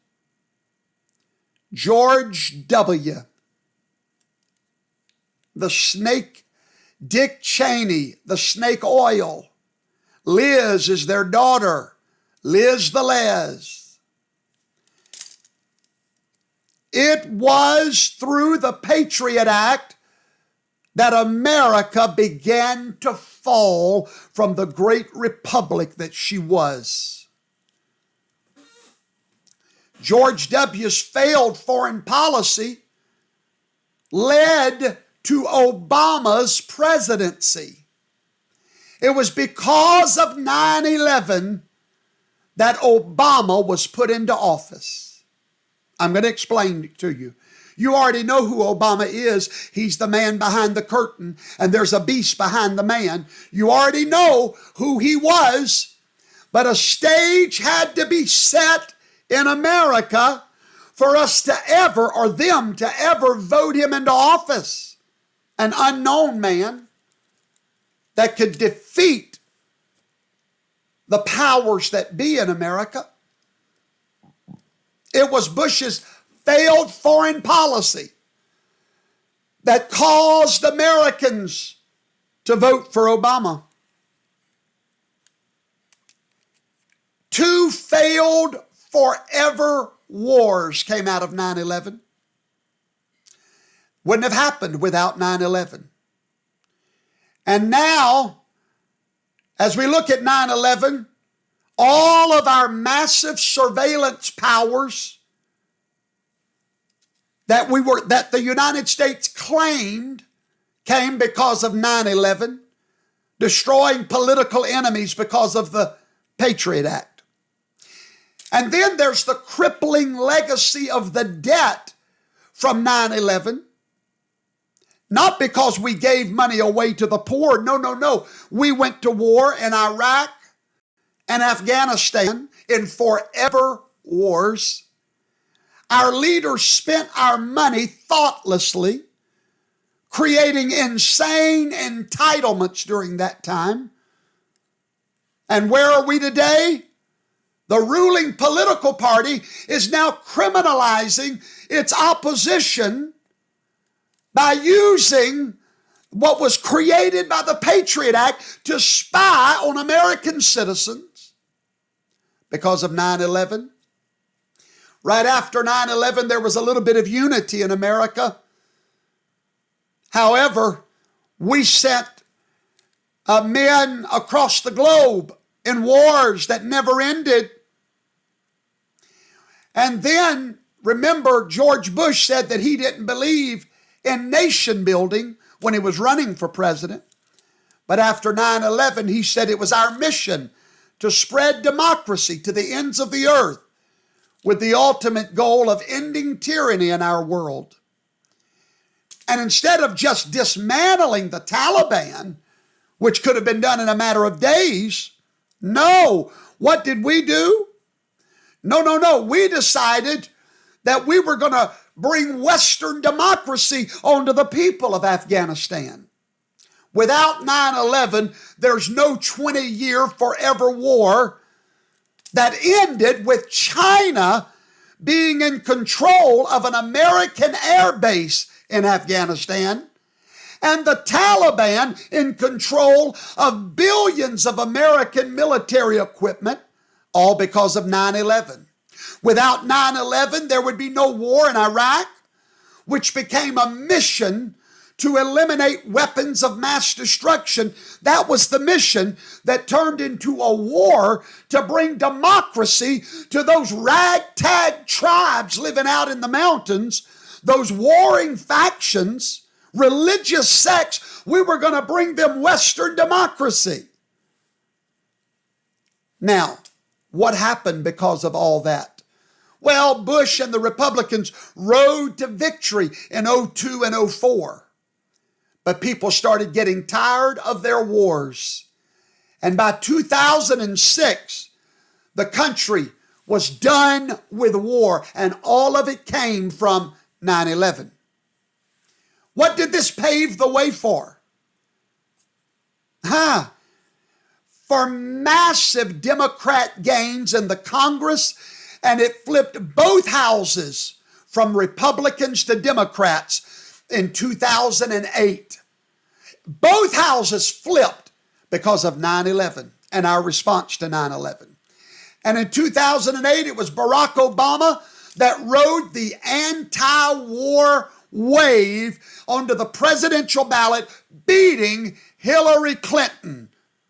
George W., the snake, Dick Cheney, the snake oil. Liz is their daughter, Liz the Les. It was through the Patriot Act that America began to fall from the great republic that she was. George W.'s failed foreign policy led to Obama's presidency. It was because of 9/11 that Obama was put into office. I'm going to explain it to you. You already know who Obama is. He's the man behind the curtain, and there's a beast behind the man. You already know who he was, but a stage had to be set in America for us to ever, or them to ever, vote him into office. An unknown man that could defeat the powers that be in America. It was Bush's failed foreign policy that caused Americans to vote for Obama. Two failed forever wars came out of 9/11. Wouldn't have happened without 9/11. And now, as we look at 9/11, all of our massive surveillance powers that the United States claimed came because of 9/11, destroying political enemies because of the Patriot Act. And then there's the crippling legacy of the debt from 9/11. Not because we gave money away to the poor. No. We went to war in Iraq and Afghanistan in forever wars. Our leaders spent our money thoughtlessly, creating insane entitlements during that time. And where are we today? The ruling political party is now criminalizing its opposition by using what was created by the Patriot Act to spy on American citizens because of 9/11. Right after 9/11, there was a little bit of unity in America. However, we sent men across the globe in wars that never ended. And then, remember, George Bush said that he didn't believe in nation building when he was running for president. But after 9/11, he said it was our mission to spread democracy to the ends of the earth with the ultimate goal of ending tyranny in our world. And instead of just dismantling the Taliban, which could have been done in a matter of days, no. What did we do? No. We decided that we were going to bring Western democracy onto the people of Afghanistan. Without 9/11, there's no 20-year forever war that ended with China being in control of an American air base in Afghanistan and the Taliban in control of billions of American military equipment, all because of 9/11. Without 9/11, there would be no war in Iraq, which became a mission to eliminate weapons of mass destruction. That was the mission that turned into a war to bring democracy to those ragtag tribes living out in the mountains, those warring factions, religious sects. We were going to bring them Western democracy. Now, what happened because of all that? Well, Bush and the Republicans rode to victory in 2002 and 2004. But people started getting tired of their wars. And by 2006, the country was done with war, and all of it came from 9/11. What did this pave the way for? For massive Democrat gains in the Congress, and it flipped both houses from Republicans to Democrats in 2008. Both houses flipped because of 9/11 and our response to 9/11. And in 2008, it was Barack Obama that rode the anti-war wave onto the presidential ballot, beating Hillary Clinton.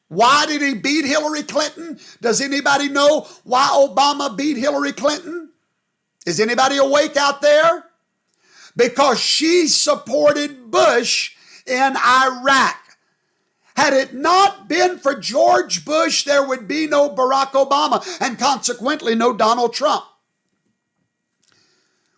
Why did he beat Hillary Clinton? Does anybody know why Obama beat Hillary Clinton? Is anybody awake out there? Because she supported Bush in Iraq. Had it not been for George Bush, there would be no Barack Obama and consequently no Donald Trump.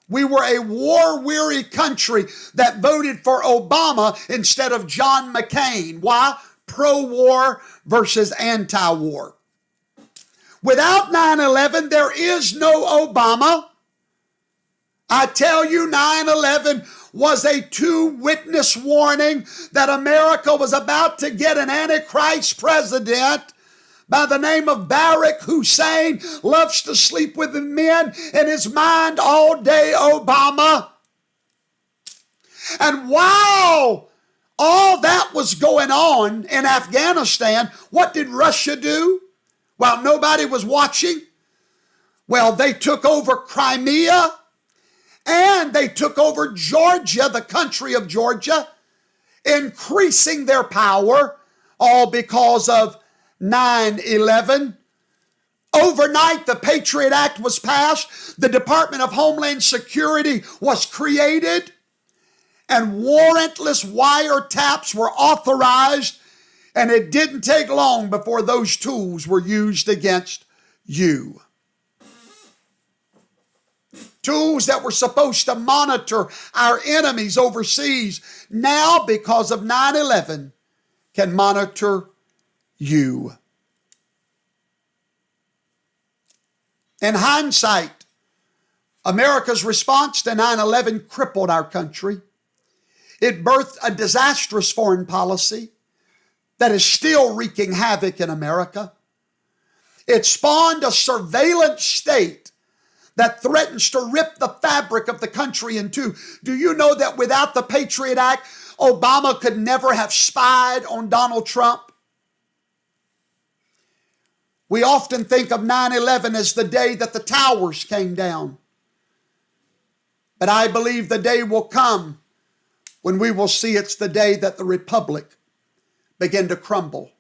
We were a war-weary country that voted for Obama instead of John McCain. Why? Pro-war versus anti-war. Without 9/11, there is no Obama. I tell you, 9/11 was a two-witness warning that America was about to get an Antichrist president by the name of Barack Hussein, loves to sleep with the men in his mind all day, Obama. And while all that was going on in Afghanistan, what did Russia do? While nobody was watching? Well, they took over Crimea, and they took over Georgia, the country of Georgia, increasing their power, all because of 9/11. Overnight, the Patriot Act was passed. The Department of Homeland Security was created, and warrantless wiretaps were authorized, and it didn't take long before those tools were used against you. Tools that were supposed to monitor our enemies overseas, now because of 9/11, can monitor you. In hindsight, America's response to 9/11 crippled our country. It birthed a disastrous foreign policy that is still wreaking havoc in America. It spawned a surveillance state that threatens to rip the fabric of the country in two. Do you know that without the Patriot Act, Obama could never have spied on Donald Trump? We often think of 9/11 as the day that the towers came down. But I believe the day will come when we will see it's the day that the Republic begin to crumble.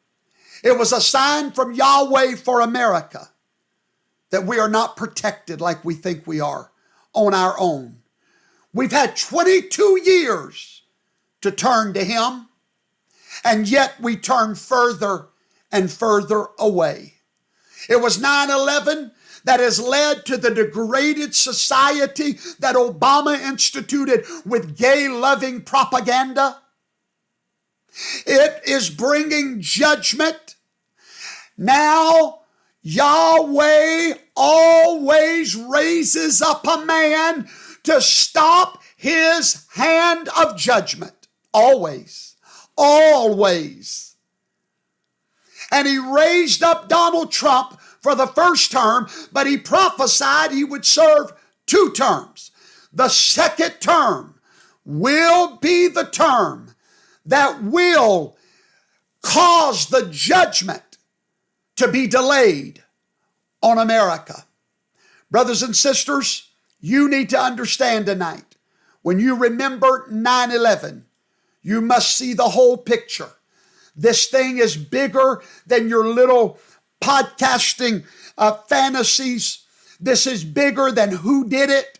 It was a sign from Yahweh for America that we are not protected like we think we are on our own. We've had 22 years to turn to Him, and yet we turn further and further away. It was 9/11 that has led to the degraded society that Obama instituted with gay-loving propaganda. It is bringing judgment. Now, Yahweh always raises up a man to stop His hand of judgment. Always. Always. And He raised up Donald Trump for the first term, but He prophesied He would serve 2 terms. The second term will be the term that will cause the judgment to be delayed on America. Brothers and sisters, you need to understand tonight, when you remember 9/11, you must see the whole picture. This thing is bigger than your little podcasting fantasies. This is bigger than who did it.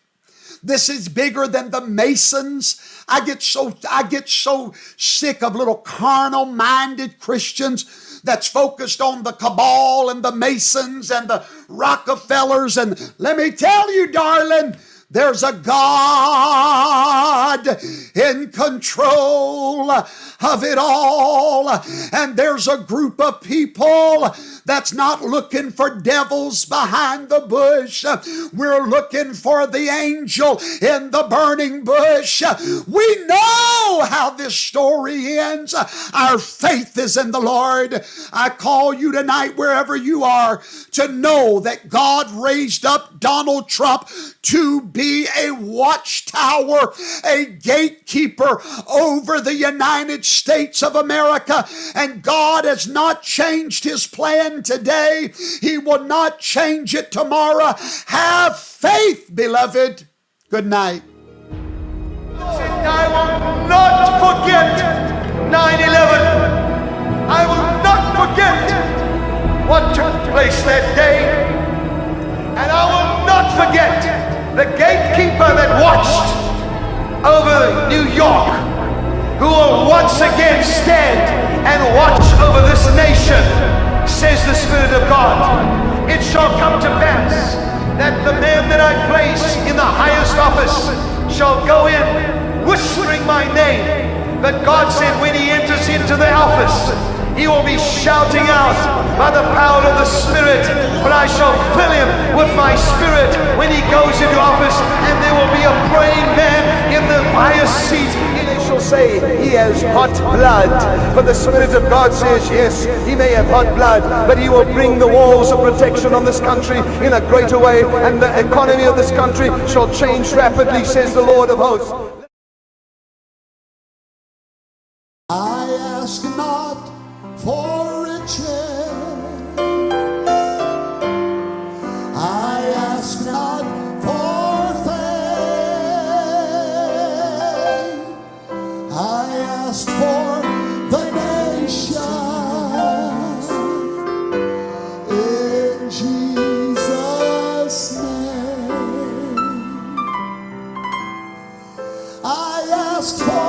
This is bigger than the Masons. I get so sick of little carnal-minded Christians that's focused on the cabal and the Masons and the Rockefellers. And let me tell you, darling, there's a God in control of it all. And there's a group of people that's not looking for devils behind the bush. We're looking for the angel in the burning bush. We know how this story ends. Our faith is in the Lord. I call you tonight, wherever you are, to know that God raised up Donald Trump to be a watchtower, a gatekeeper over the United States of America. And God has not changed His plan today. He will not change it tomorrow. Have faith, beloved. Good night. I will not forget 9/11. I will not forget what took place that day. And I will not forget the gatekeeper that watched over New York, who will once again stand and watch over this nation, says the Spirit of God. It shall come to pass that the man that I place in the highest office shall go in whispering my name. But God said when he enters into the office, he will be shouting out by the power of the Spirit, but I shall fill him with my Spirit when he goes into office, and there will be a praying man in the highest seat. And they shall say, he has hot blood. For the Spirit of God says, yes, he may have hot blood, but he will bring the walls of protection on this country in a greater way, and the economy of this country shall change rapidly, says the Lord of hosts. I ask not for riches, I ask not for fame, I ask for the nation in Jesus' name. I ask for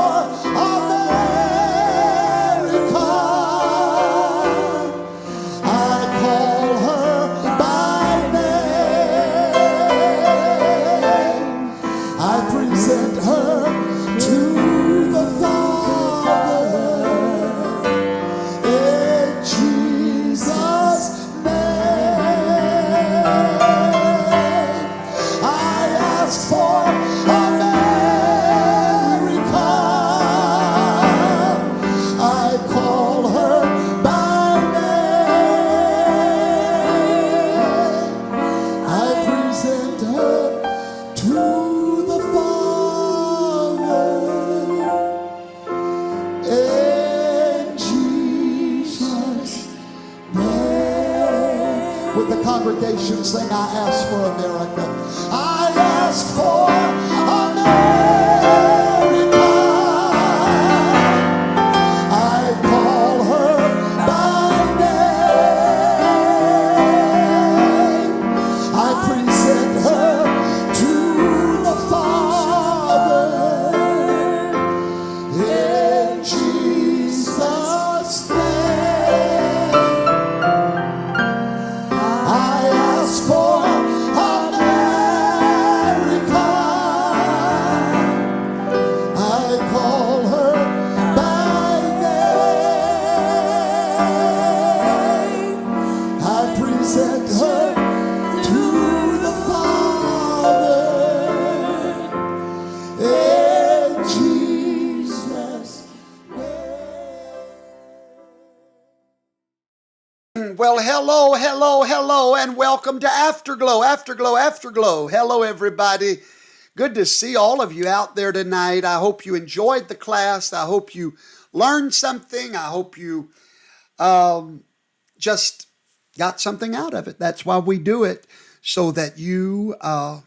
congregation sing, I ask for America. I ask for America. I call her Amen. Well, hello, hello, hello, and welcome to Afterglow, Afterglow, Afterglow. Hello, everybody. Good to see all of you out there tonight. I hope you enjoyed the class. I hope you learned something. I hope you just got something out of it. That's why we do it, so that you are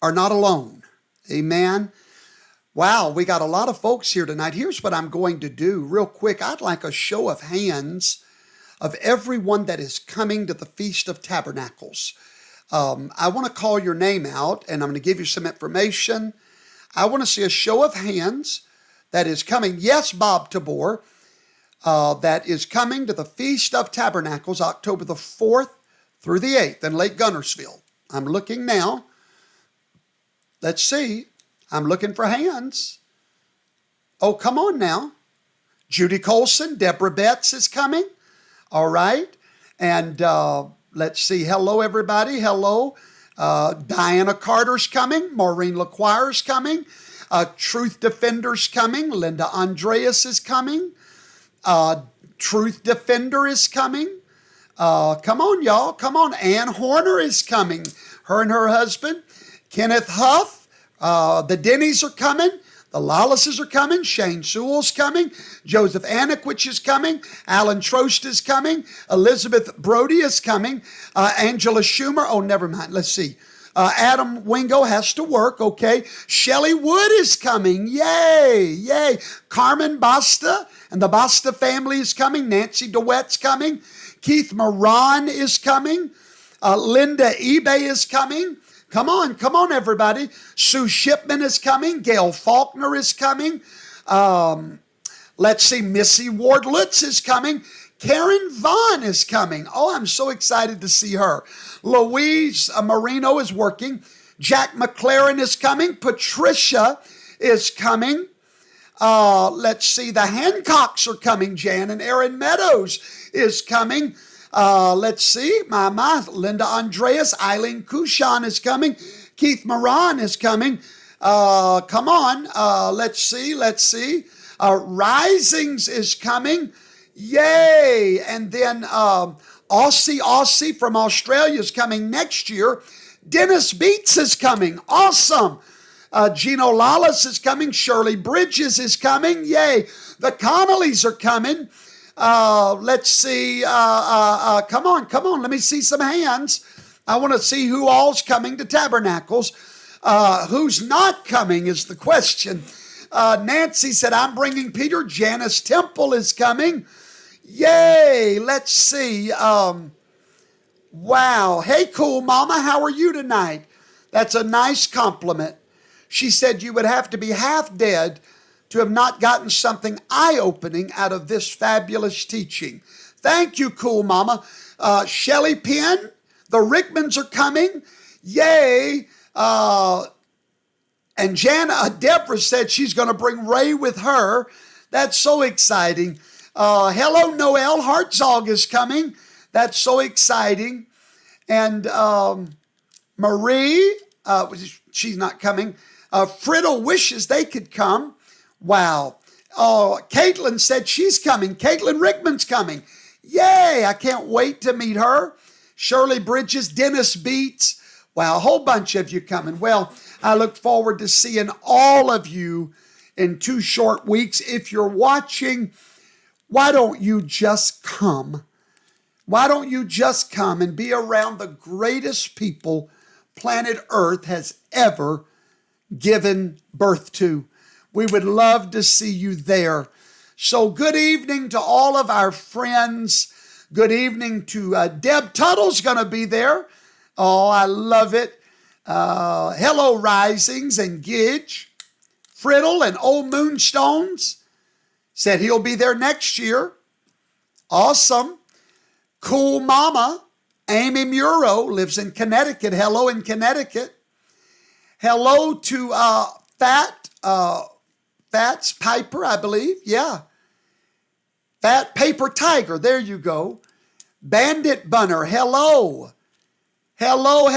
not alone. Amen. Wow, we got a lot of folks here tonight. Here's what I'm going to do real quick. I'd like a show of hands of everyone that is coming to the Feast of Tabernacles. I want to call your name out, and I'm going to give you some information. I want to see a show of hands that is coming. Yes, Bob Tabor, that is coming to the Feast of Tabernacles, October the 4th through the 8th in Lake Gunnersville. I'm looking now. Let's see. I'm looking for hands. Oh, come on now. Judy Colson, Deborah Betts is coming. All right. And let's see. Hello, everybody. Hello. Diana Carter's coming. Maureen LaQuire's coming. Truth Defender's coming. Linda Andreas is coming. Truth Defender is coming. Come on, y'all. Come on. Ann Horner is coming. Her and her husband. Kenneth Huff. The Denny's are coming. The Lawlesses are coming. Shane Sewell's coming. Joseph Aniquich is coming. Alan Trost is coming. Elizabeth Brody is coming. Angela Schumer. Oh, never mind. Let's see. Adam Wingo has to work. Okay. Shelley Wood is coming. Yay. Yay. Carmen Basta and the Basta family is coming. Nancy DeWett's coming. Keith Moran is coming. Linda eBay is coming. Come on, everybody. Sue Shipman is coming. Gail Faulkner is coming. Let's see, Missy Ward-Lutz is coming. Karen Vaughn is coming. Oh, I'm so excited to see her. Louise Marino is working. Jack McLaren is coming. Patricia is coming. Let's see, the Hancocks are coming. Jan and Aaron Meadows is coming. Let's see, Linda Andreas, Eileen Kushan is coming. Keith Moran is coming. Come on, let's see. Risings is coming. Yay! And then Aussie from Australia is coming next year. Dennis Beats is coming. Awesome. Gino Lawless is coming. Shirley Bridges is coming. Yay. The Connollys are coming. Let's see. Come on. Let me see some hands. I want to see who all's coming to Tabernacles. Who's not coming is the question. Nancy said, I'm bringing Peter. Janice Temple is coming. Yay. Let's see. Wow. Hey, cool mama. How are you tonight? That's a nice compliment. She said you would have to be half dead to have not gotten something eye-opening out of this fabulous teaching. Thank you, cool mama. Shelley Penn, the Rickmans are coming. Yay. And Deborah said she's going to bring Ray with her. That's so exciting. Hello, Noel Hartzog is coming. That's so exciting. And Marie, she's not coming. Friddle wishes they could come. Wow. Oh, Caitlin said she's coming. Caitlin Rickman's coming. Yay, I can't wait to meet her. Shirley Bridges, Dennis Beats. Wow, a whole bunch of you coming. Well, I look forward to seeing all of you in 2 short weeks. If you're watching, why don't you just come? Why don't you just come and be around the greatest people planet Earth has ever given birth to? We would love to see you there. So good evening to all of our friends. Good evening to Deb Tuttle's going to be there. Oh, I love it. Hello, Risings and Gidge. Friddle and Old Moonstones said he'll be there next year. Awesome. Cool Mama. Amy Muro lives in Connecticut. Hello in Connecticut. Hello to Fats Piper, I believe. Yeah. Fat Paper Tiger. There you go. Bandit Bunner. Hello. Hello,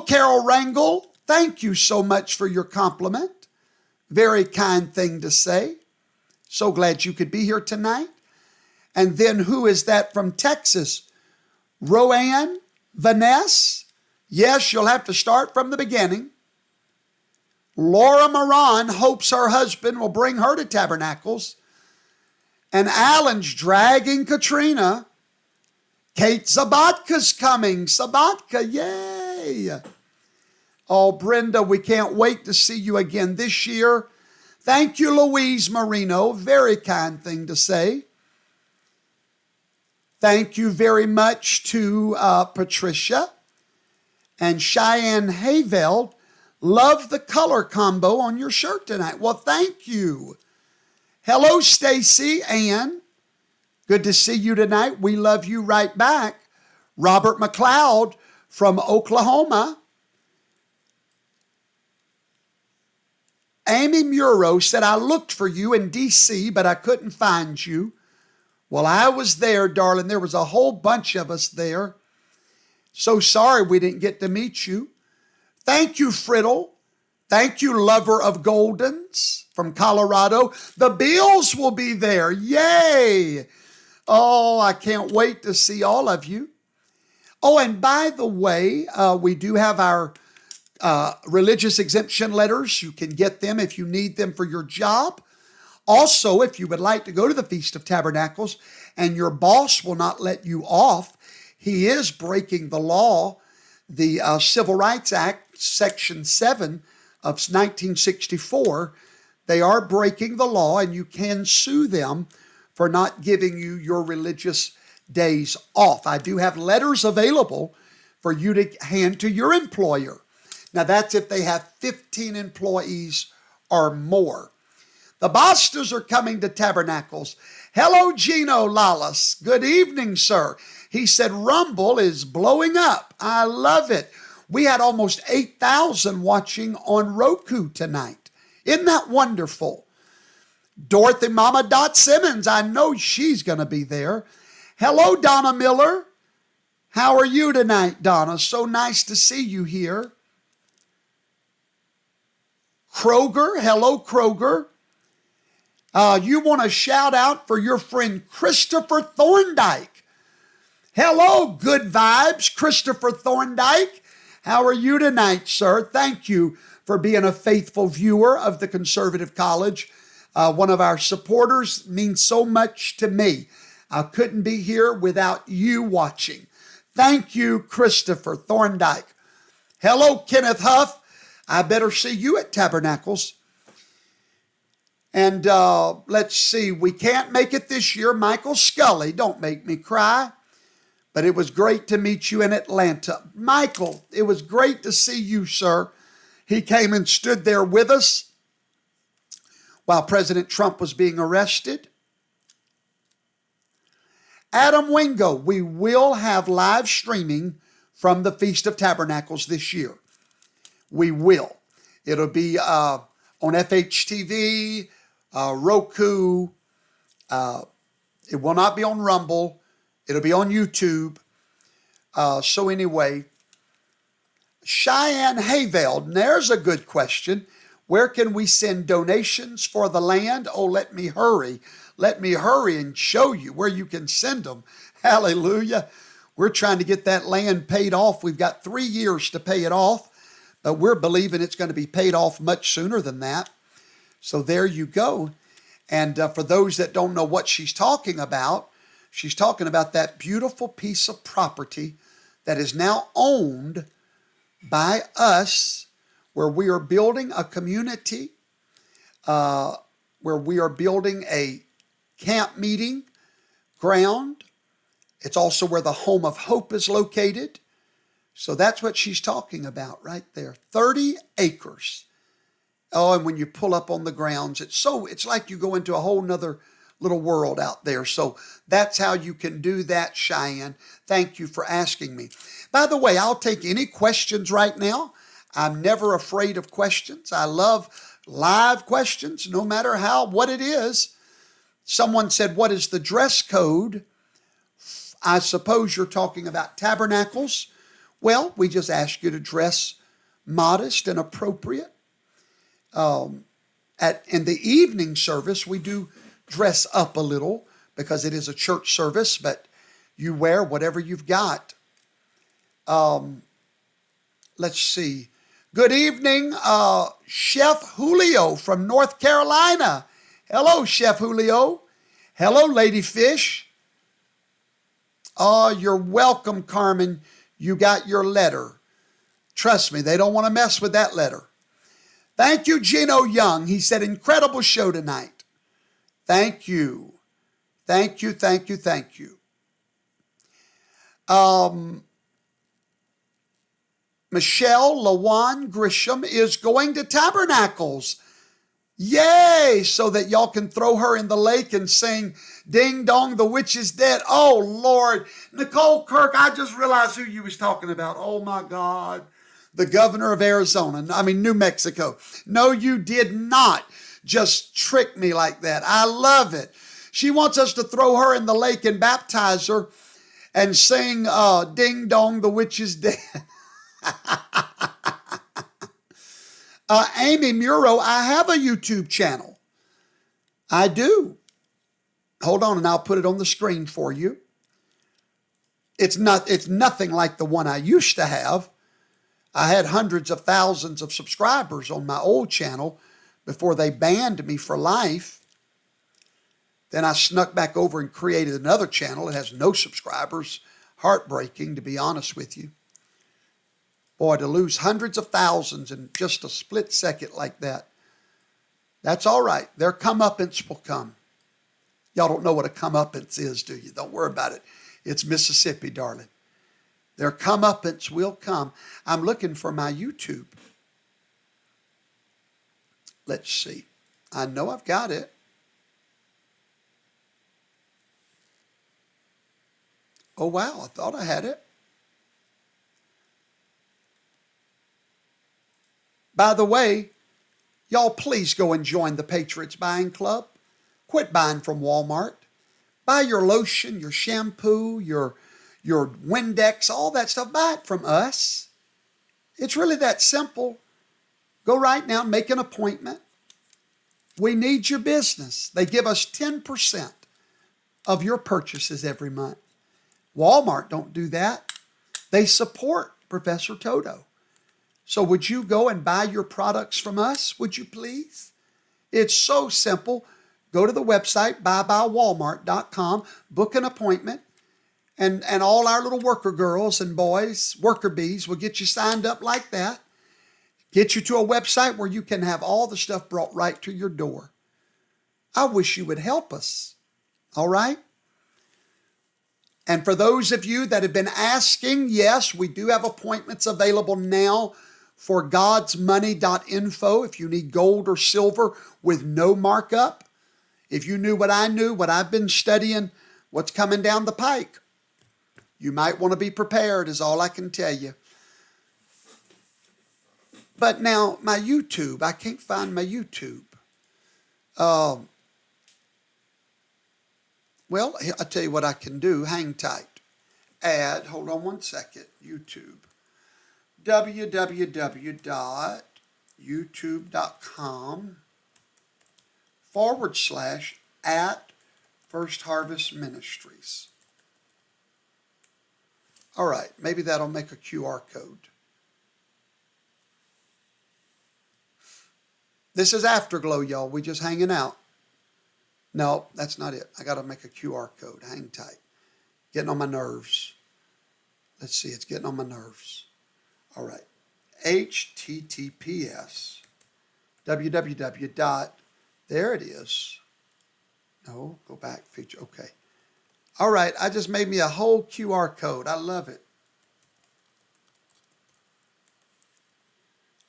Carol Rangel. Thank you so much for your compliment. Very kind thing to say. So glad you could be here tonight. And then who is that from Texas? Roanne Vanessa? Yes, you'll have to start from the beginning. Laura Moran hopes her husband will bring her to Tabernacles. And Alan's dragging Katrina. Kate Zabatka's coming. Zabatka, yay. Oh, Brenda, we can't wait to see you again this year. Thank you, Louise Marino. Very kind thing to say. Thank you very much to Patricia and Cheyenne Hayveld. Love the color combo on your shirt tonight. Well, thank you. Hello, Stacy Ann. Good to see you tonight. We love you right back. Robert McLeod from Oklahoma. Amy Muro said, I looked for you in D.C., but I couldn't find you. Well, I was there, darling. There was a whole bunch of us there. So sorry we didn't get to meet you. Thank you, Friddle. Thank you, lover of Goldens from Colorado. The Bills will be there. Yay! Oh, I can't wait to see all of you. Oh, and by the way, we do have our religious exemption letters. You can get them if you need them for your job. Also, if you would like to go to the Feast of Tabernacles and your boss will not let you off, he is breaking the law. The Civil Rights Act, Section 7 of 1964, they are breaking the law and you can sue them for not giving you your religious days off. I do have letters available for you to hand to your employer. Now that's if they have 15 employees or more. The Bostas are coming to Tabernacles. Hello, Gino Lallis. Good evening, sir. He said, Rumble is blowing up. I love it. We had almost 8,000 watching on Roku tonight. Isn't that wonderful? Dorothy Mama Dot Simmons, I know she's going to be there. Hello, Donna Miller. How are you tonight, Donna? So nice to see you here. Kroger, hello, Kroger. You want to shout out for your friend Christopher Thorndike. Hello, good vibes, Christopher Thorndike. How are you tonight, sir? Thank you for being a faithful viewer of the Conservative College. One of our supporters means so much to me. I couldn't be here without you watching. Thank you, Christopher Thorndike. Hello, Kenneth Huff. I better see you at Tabernacles. And let's see, we can't make it this year. Michael Scully, don't make me cry. But it was great to meet you in Atlanta. Michael, it was great to see you, sir. He came and stood there with us while President Trump was being arrested. Adam Wingo, we will have live streaming from the Feast of Tabernacles this year. We will. It'll be on FHTV, Roku. It will not be on Rumble. It'll be on YouTube. So anyway, Cheyenne Hayveld, and there's a good question. Where can we send donations for the land? Oh, let me hurry. Let me hurry and show you where you can send them. Hallelujah. We're trying to get that land paid off. We've got 3 years to pay it off, but we're believing it's going to be paid off much sooner than that. So there you go. And for those that don't know what she's talking about that beautiful piece of property that is now owned by us, where we are building a community, where we are building a camp meeting ground. It's also where the Home of Hope is located. So that's what she's talking about right there. 30 acres. Oh, and when you pull up on the grounds, it's like you go into a whole nother little world out there. So that's how you can do that, Cheyenne. Thank you for asking me. By the way, I'll take any questions right now. I'm never afraid of questions. I love live questions, no matter what it is. Someone said, what is the dress code? I suppose you're talking about Tabernacles. Well, we just ask you to dress modest and appropriate. In the evening service, we do dress up a little, because it is a church service, but you wear whatever you've got. Let's see. Good evening, Chef Julio from North Carolina. Hello, Chef Julio. Hello, Lady Fish. Oh, you're welcome, Carmen. You got your letter. Trust me, they don't want to mess with that letter. Thank you, Gino Young. He said, incredible show tonight. Thank you. Thank you, thank you, thank you. Michelle Lawan Grisham is going to Tabernacles. Yay! So that y'all can throw her in the lake and sing, Ding Dong, the Witch is Dead. Oh, Lord. Nicole Kirk, I just realized who you was talking about. Oh, my God. The governor of New Mexico. No, you did not just trick me like that. I love it. She wants us to throw her in the lake and baptize her and sing, Ding Dong, the Witch is Dead. Amy Muro, I have a YouTube channel. I do. Hold on, and I'll put it on the screen for you. It's nothing like the one I used to have. I had hundreds of thousands of subscribers on my old channel before they banned me for life. Then I snuck back over and created another channel. It has no subscribers. Heartbreaking, to be honest with you. Boy, to lose hundreds of thousands in just a split second like that. That's all right. Their comeuppance will come. Y'all don't know what a comeuppance is, do you? Don't worry about it. It's Mississippi, darling. Their comeuppance will come. I'm looking for my YouTube. Let's see. I know I've got it. Oh, wow. I thought I had it. By the way, y'all please go and join the Patriots Buying Club. Quit buying from Walmart. Buy your lotion, your shampoo, your Windex, all that stuff. Buy it from us. It's really that simple. Go right now, make an appointment. We need your business. They give us 10% of your purchases every month. Walmart don't do that. They support Professor Toto. So would you go and buy your products from us? Would you please? It's so simple. Go to the website, buybywalmart.com, book an appointment, and all our little worker girls and boys, worker bees, will get you signed up like that. Get you to a website where you can have all the stuff brought right to your door. I wish you would help us. All right? And for those of you that have been asking, yes, we do have appointments available now for godsmoney.info if you need gold or silver with no markup. If you knew what I knew, what I've been studying, what's coming down the pike, you might want to be prepared is all I can tell you. But now, my YouTube, I can't find my YouTube. Well, I'll tell you what I can do. Hang tight. Hold on one second, YouTube. www.youtube.com/@First Harvest Ministries. All right, maybe that'll make a QR code. This is Afterglow, y'all. We just hanging out. No, that's not it. I got to make a QR code. Hang tight. Getting on my nerves. Let's see. It's getting on my nerves. All right. HTTPS. www. There it is. No, go back. Feature. Okay. All right. I just made me a whole QR code. I love it.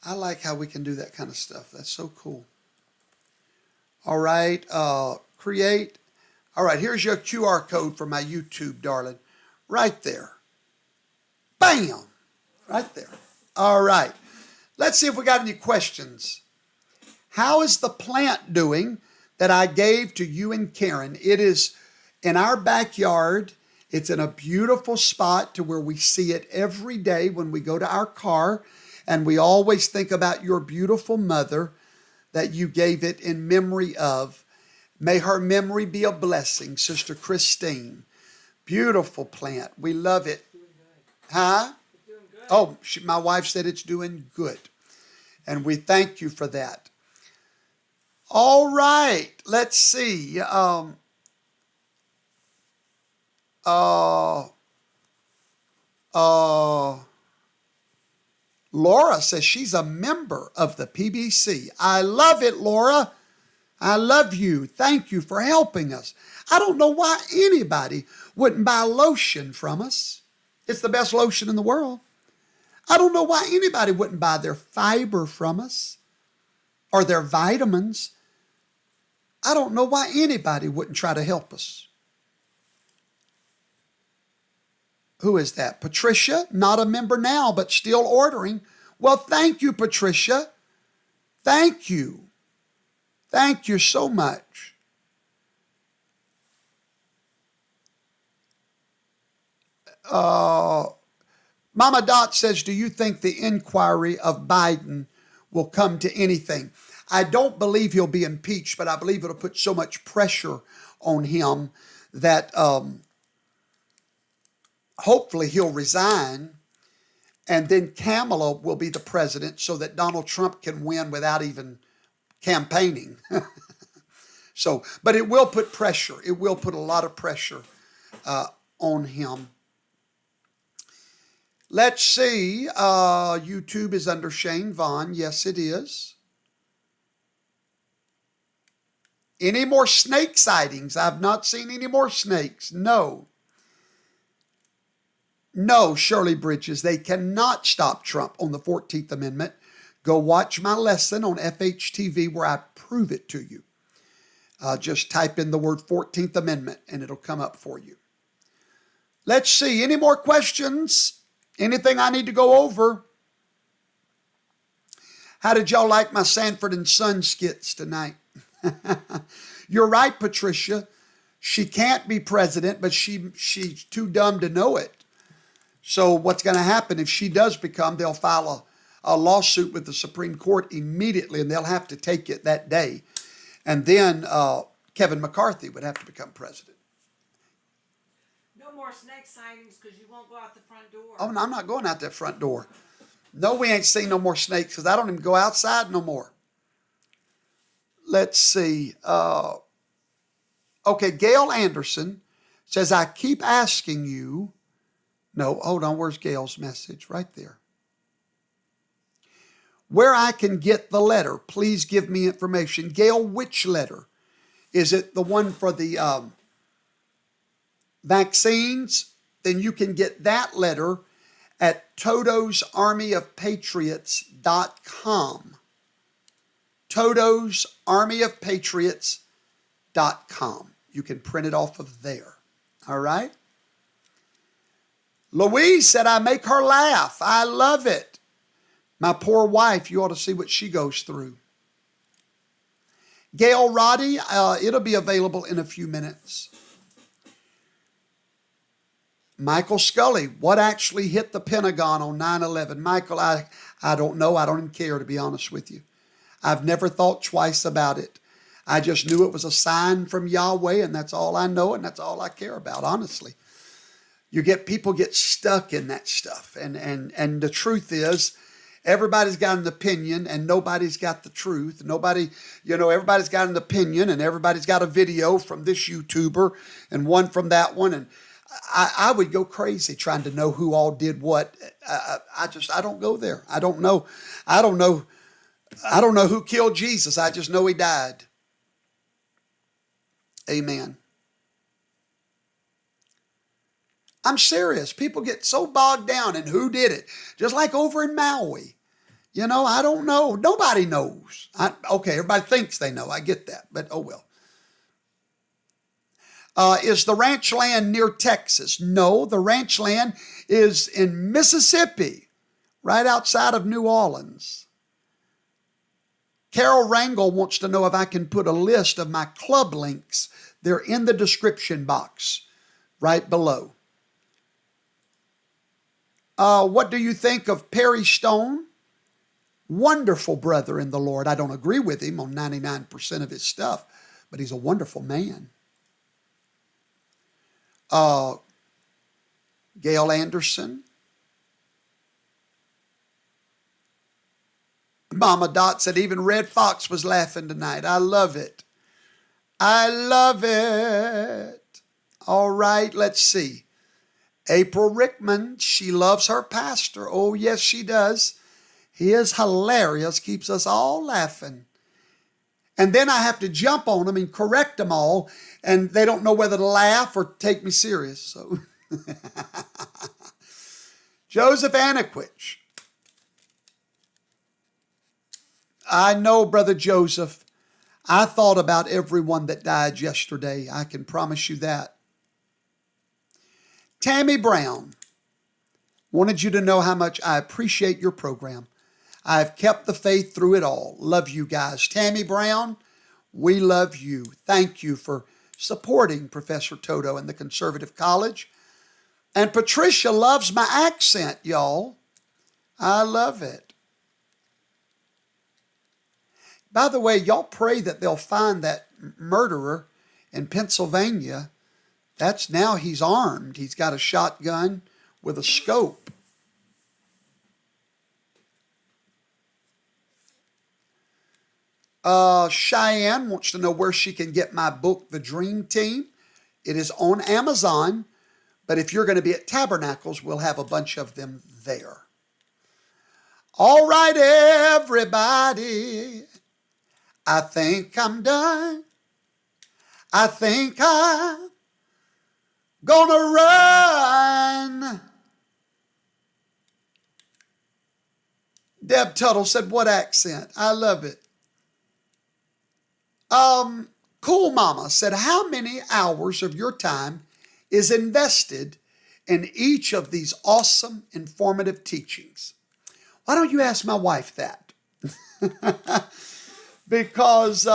I like how we can do that kind of stuff. That's so cool. All right. Create. All right. Here's your QR code for my YouTube, darling. Right there. Bam. Right there. All right. Let's see if we got any questions. How is the plant doing that I gave to you and Karen? It is in our backyard. It's in a beautiful spot to where we see it every day when we go to our car. And we always think about your beautiful mother that you gave it in memory of. May her memory be a blessing, Sister Christine. Beautiful plant. We love it. Huh? Oh, my wife said it's doing good. And we thank you for that. All right. Let's see. Laura says she's a member of the PBC. I love it, Laura. I love you. Thank you for helping us. I don't know why anybody wouldn't buy lotion from us. It's the best lotion in the world. I don't know why anybody wouldn't buy their fiber from us or their vitamins. I don't know why anybody wouldn't try to help us. Who is that? Patricia, not a member now, but still ordering. Well, thank you, Patricia. Thank you. Thank you so much. Mama Dot says, do you think the inquiry of Biden will come to anything? I don't believe he'll be impeached, but I believe it'll put so much pressure on him that hopefully he'll resign, and then Kamala will be the president so that Donald Trump can win without even campaigning. But it will put pressure. It will put a lot of pressure on him. Let's see. YouTube is under Shane Vaughn. Yes, it is. Any more snake sightings? I've not seen any more snakes. No. No, Shirley Bridges, they cannot stop Trump on the 14th Amendment. Go watch my lesson on FHTV where I prove it to you. Just type in the word 14th Amendment and it'll come up for you. Let's see. Any more questions? Anything I need to go over? How did y'all like my Sanford and Son skits tonight? You're right, Patricia. She can't be president, but she's too dumb to know it. So what's going to happen if she does become, they'll file a lawsuit with the Supreme Court immediately, and they'll have to take it that day. And then Kevin McCarthy would have to become president. No more snake sightings because you won't go out the front door. Oh, no, I'm not going out that front door. No, we ain't seen no more snakes because I don't even go outside no more. Let's see. Okay, Gail Anderson says, I keep asking you. No, hold on. Where's Gail's message? Right there. Where I can get the letter. Please give me information. Gail, which letter? Is it the one for the vaccines? Then you can get that letter at totosarmyofpatriots.com. totosarmyofpatriots.com. You can print it off of there. All right? Louise said, I make her laugh. I love it. My poor wife, you ought to see what she goes through. Gail Roddy, it'll be available in a few minutes. Michael Scully, what actually hit the Pentagon on 9/11? Michael, I don't know. I don't even care, to be honest with you. I've never thought twice about it. I just knew it was a sign from Yahweh, and that's all I know, and that's all I care about, honestly. People get stuck in that stuff. And the truth is, everybody's got an opinion and nobody's got the truth. Everybody's got an opinion and everybody's got a video from this YouTuber and one from that one. And I would go crazy trying to know who all did what. I don't go there. I don't know who killed Jesus. I just know he died. Amen. I'm serious. People get so bogged down in who did it. Just like over in Maui. I don't know. Nobody knows. Okay, everybody thinks they know. I get that. But oh well. Is the ranch land near Texas? No, the ranch land is in Mississippi, right outside of New Orleans. Carol Rangel wants to know if I can put a list of my club links. They're in the description box right below. What do you think of Perry Stone? Wonderful brother in the Lord. I don't agree with him on 99% of his stuff, but he's a wonderful man. Gail Anderson. Mama Dot said even Red Fox was laughing tonight. I love it. I love it. All right, let's see. April Rickman, she loves her pastor. Oh, yes, she does. He is hilarious, keeps us all laughing. And then I have to jump on them and correct them all, and they don't know whether to laugh or take me serious. So, Joseph Anaquich. I know, Brother Joseph, I thought about everyone that died yesterday. I can promise you that. Tammy Brown, wanted you to know how much I appreciate your program. I've kept the faith through it all. Love you guys. Tammy Brown, we love you. Thank you for supporting Professor Toto and the Conservative College. And Patricia loves my accent, y'all. I love it. By the way, y'all pray that they'll find that murderer in Pennsylvania. That's now he's armed. He's got a shotgun with a scope. Cheyenne wants to know where she can get my book, The Dream Team. It is on Amazon, but if you're going to be at Tabernacles, we'll have a bunch of them there. All right, everybody. I think I'm done. I think I'm gonna run. Deb Tuttle said, what accent? I love it. Cool Mama said, how many hours of your time is invested in each of these awesome, informative teachings? Why don't you ask my wife that? Because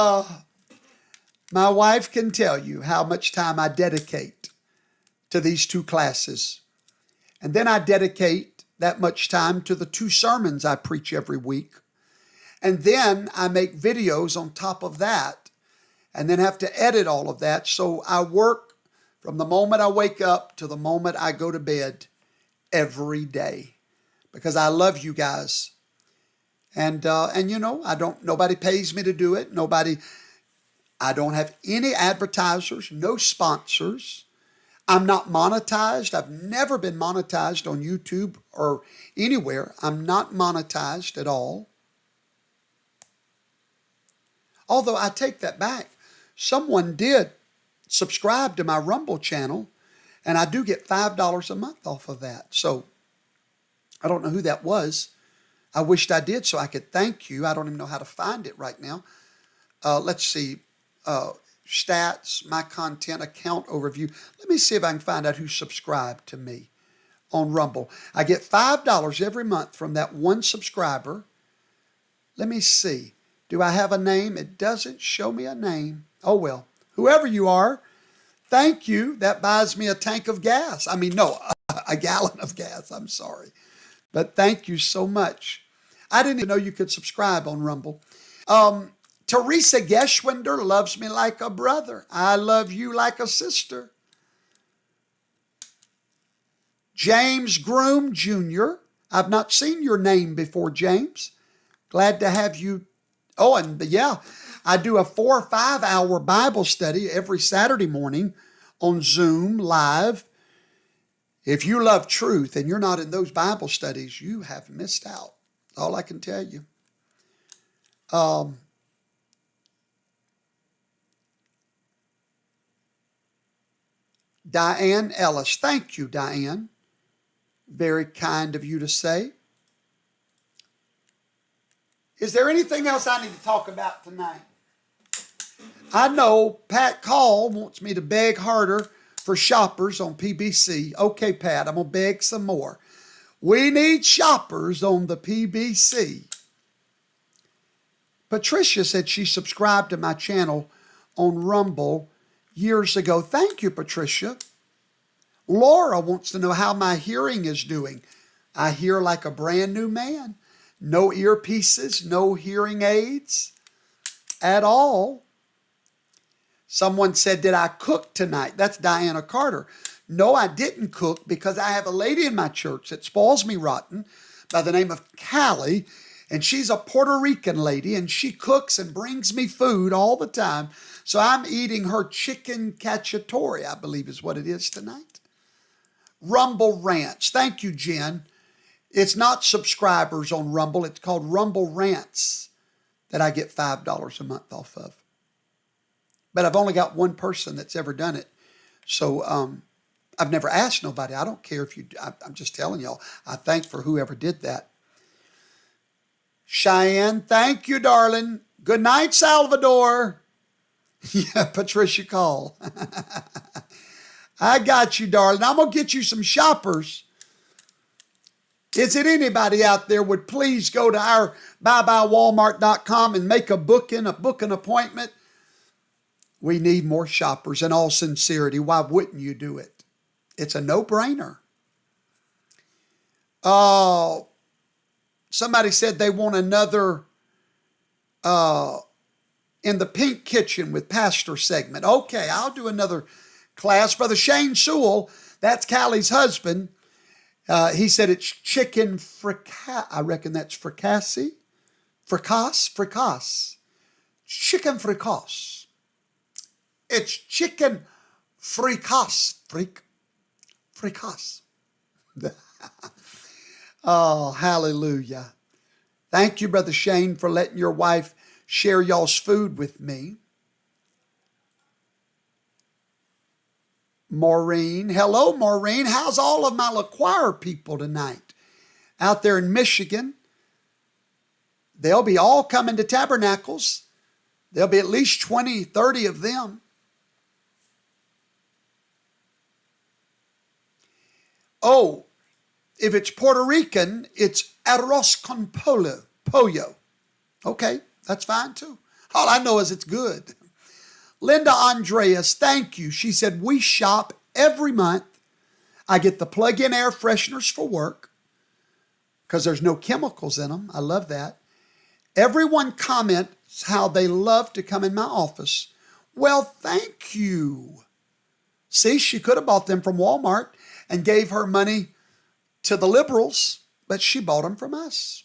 my wife can tell you how much time I dedicate to these two classes. And then I dedicate that much time to the 2 sermons I preach every week. And then I make videos on top of that and then have to edit all of that. So I work from the moment I wake up to the moment I go to bed every day because I love you guys. And you know, nobody pays me to do it. I don't have any advertisers, no sponsors. I'm not monetized. I've never been monetized on YouTube or anywhere. I'm not monetized at all. Although I take that back. Someone did subscribe to my Rumble channel, and I do get $5 a month off of that. So I don't know who that was. I wished I did so I could thank you. I don't even know how to find it right now. Let's see. Stats, my content, account overview. Let me see if I can find out who subscribed to me on Rumble. I get $5 every month from that one subscriber. Let me see. Do I have a name? It doesn't show me a name. Oh, well. Whoever you are, thank you. That buys me a tank of gas. I mean, no, a gallon of gas. I'm sorry. But thank you so much. I didn't even know you could subscribe on Rumble. Teresa Geschwinder loves me like a brother. I love you like a sister. James Groom Jr. I've not seen your name before, James. Glad to have you. Oh, and yeah, I do a 4 or 5 hour Bible study every Saturday morning on Zoom live. If you love truth and you're not in those Bible studies, you have missed out. All I can tell you. Diane Ellis. Thank you, Diane. Very kind of you to say. Is there anything else I need to talk about tonight? I know Pat Call wants me to beg harder for shoppers on PBC. Okay, Pat, I'm going to beg some more. We need shoppers on the PBC. Patricia said she subscribed to my channel on Rumble years ago. Thank you, Patricia. Laura wants to know how my hearing is doing. I hear like a brand new man. No earpieces, no hearing aids at all. Someone said, did I cook tonight? That's Diana Carter. No, I didn't cook because I have a lady in my church that spoils me rotten by the name of Callie, and she's a Puerto Rican lady, and she cooks and brings me food all the time. So I'm eating her chicken cacciatore, I believe is what it is tonight. Rumble Rants. Thank you, Jen. It's not subscribers on Rumble. It's called Rumble Rants that I get $5 a month off of. But I've only got one person that's ever done it. So I've never asked nobody. I don't care if you, I'm just telling y'all. I thank for whoever did that. Cheyenne, thank you, darling. Good night, Salvador. Yeah, Patricia Call. I got you, darling. I'm going to get you some shoppers. Is it anybody out there would please go to our buybuywalmart.com and make a book an appointment? We need more shoppers. In all sincerity, why wouldn't you do it? It's a no-brainer. Oh, somebody said they want another in the Pink Kitchen with Pastor segment. Okay, I'll do another class. Brother Shane Sewell, that's Callie's husband. He said it's chicken fricasse. I reckon that's fricasse. Fricasse. Chicken fricasse. It's chicken fricasse. Fricasse. Oh, hallelujah. Thank you, Brother Shane, for letting your wife share y'all's food with me. Maureen. Hello, Maureen. How's all of my LaQuire people tonight? Out there in Michigan. They'll be all coming to Tabernacles. There'll be at least 20, 30 of them. Oh, if it's Puerto Rican, it's arroz con pollo. Okay, that's fine too. All I know is it's good. Linda Andreas, thank you. She said, we shop every month. I get the plug-in air fresheners for work because there's no chemicals in them. I love that. Everyone comments how they love to come in my office. Well, thank you. See, she could have bought them from Walmart and gave her money to the liberals, but she bought them from us.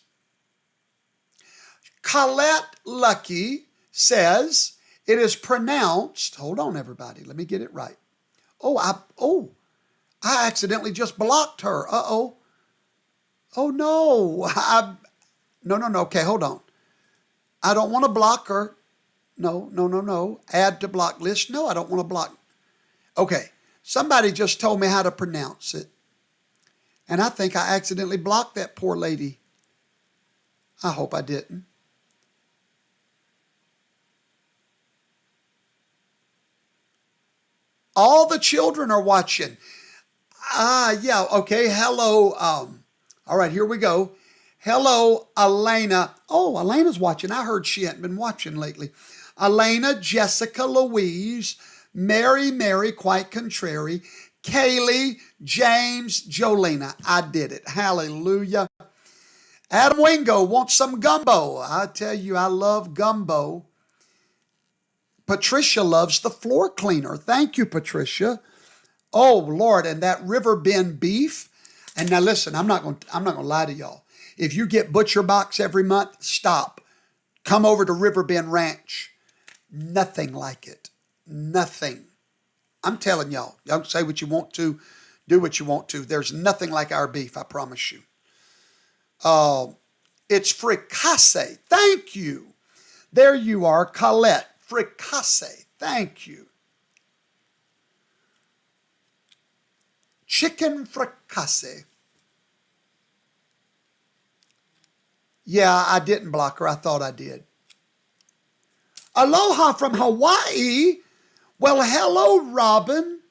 Colette Lucky says, it is pronounced, hold on everybody, let me get it right. I accidentally just blocked her. Uh-oh. Oh no. No. Okay, hold on. I don't want to block her. No. Add to block list. No, I don't want to block. Okay, somebody just told me how to pronounce it. And I think I accidentally blocked that poor lady. I hope I didn't. All the children are watching. Yeah, okay. Hello. All right, here we go. Hello, Elena. Oh, Elena's watching. I heard she hadn't been watching lately. Elena, Jessica, Louise, Mary, quite contrary, Kaylee, James, Jolena. I did it. Hallelujah. Adam Wingo wants some gumbo. I tell you, I love gumbo. Patricia loves the floor cleaner. Thank you, Patricia. Oh, Lord, and that River Bend beef. And now listen, I'm not going to lie to y'all. If you get Butcher Box every month, stop. Come over to River Bend Ranch. Nothing like it. Nothing. I'm telling y'all. Y'all say what you want to, do what you want to. There's nothing like our beef, I promise you. It's fricasse. Thank you. There you are, Colette. Fricasse. Thank you. Chicken fricasse. Yeah, I didn't block her. I thought I did. Aloha from Hawaii. Well, hello, Robin.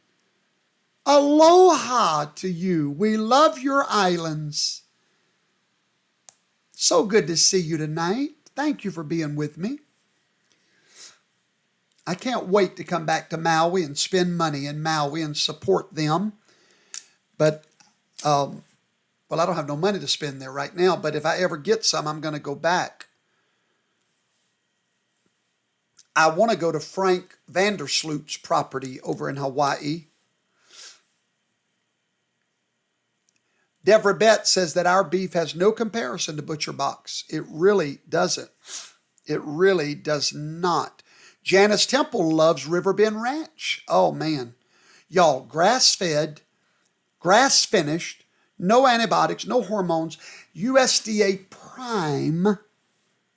Aloha to you. We love your islands. So good to see you tonight. Thank you for being with me. I can't wait to come back to Maui and spend money in Maui and support them. But, well, I don't have no money to spend there right now, but if I ever get some, I'm going to go back. I want to go to Frank Vandersloot's property over in Hawaii. Deborah Bett says that our beef has no comparison to Butcher Box. It really doesn't. It really does not. Janice Temple loves Riverbend Ranch. Oh, man. Y'all, grass-fed, grass-finished, no antibiotics, no hormones, USDA prime.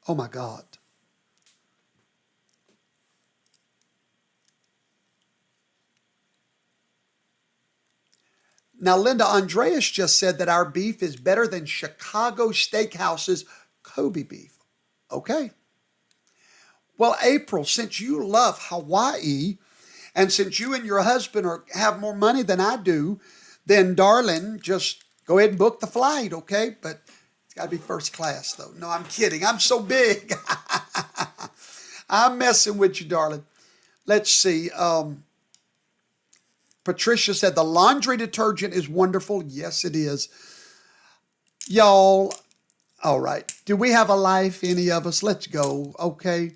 Oh, my God. Now, Linda Andreas just said that our beef is better than Chicago Steakhouse's Kobe beef. Okay. Well, April, since you love Hawaii, and since you and your husband have more money than I do, then, darling, just go ahead and book the flight, okay? But it's got to be first class, though. No, I'm kidding. I'm so big. I'm messing with you, darling. Let's see. Patricia said the laundry detergent is wonderful. Yes, it is. Y'all, all right. Do we have a life, any of us? Let's go, okay?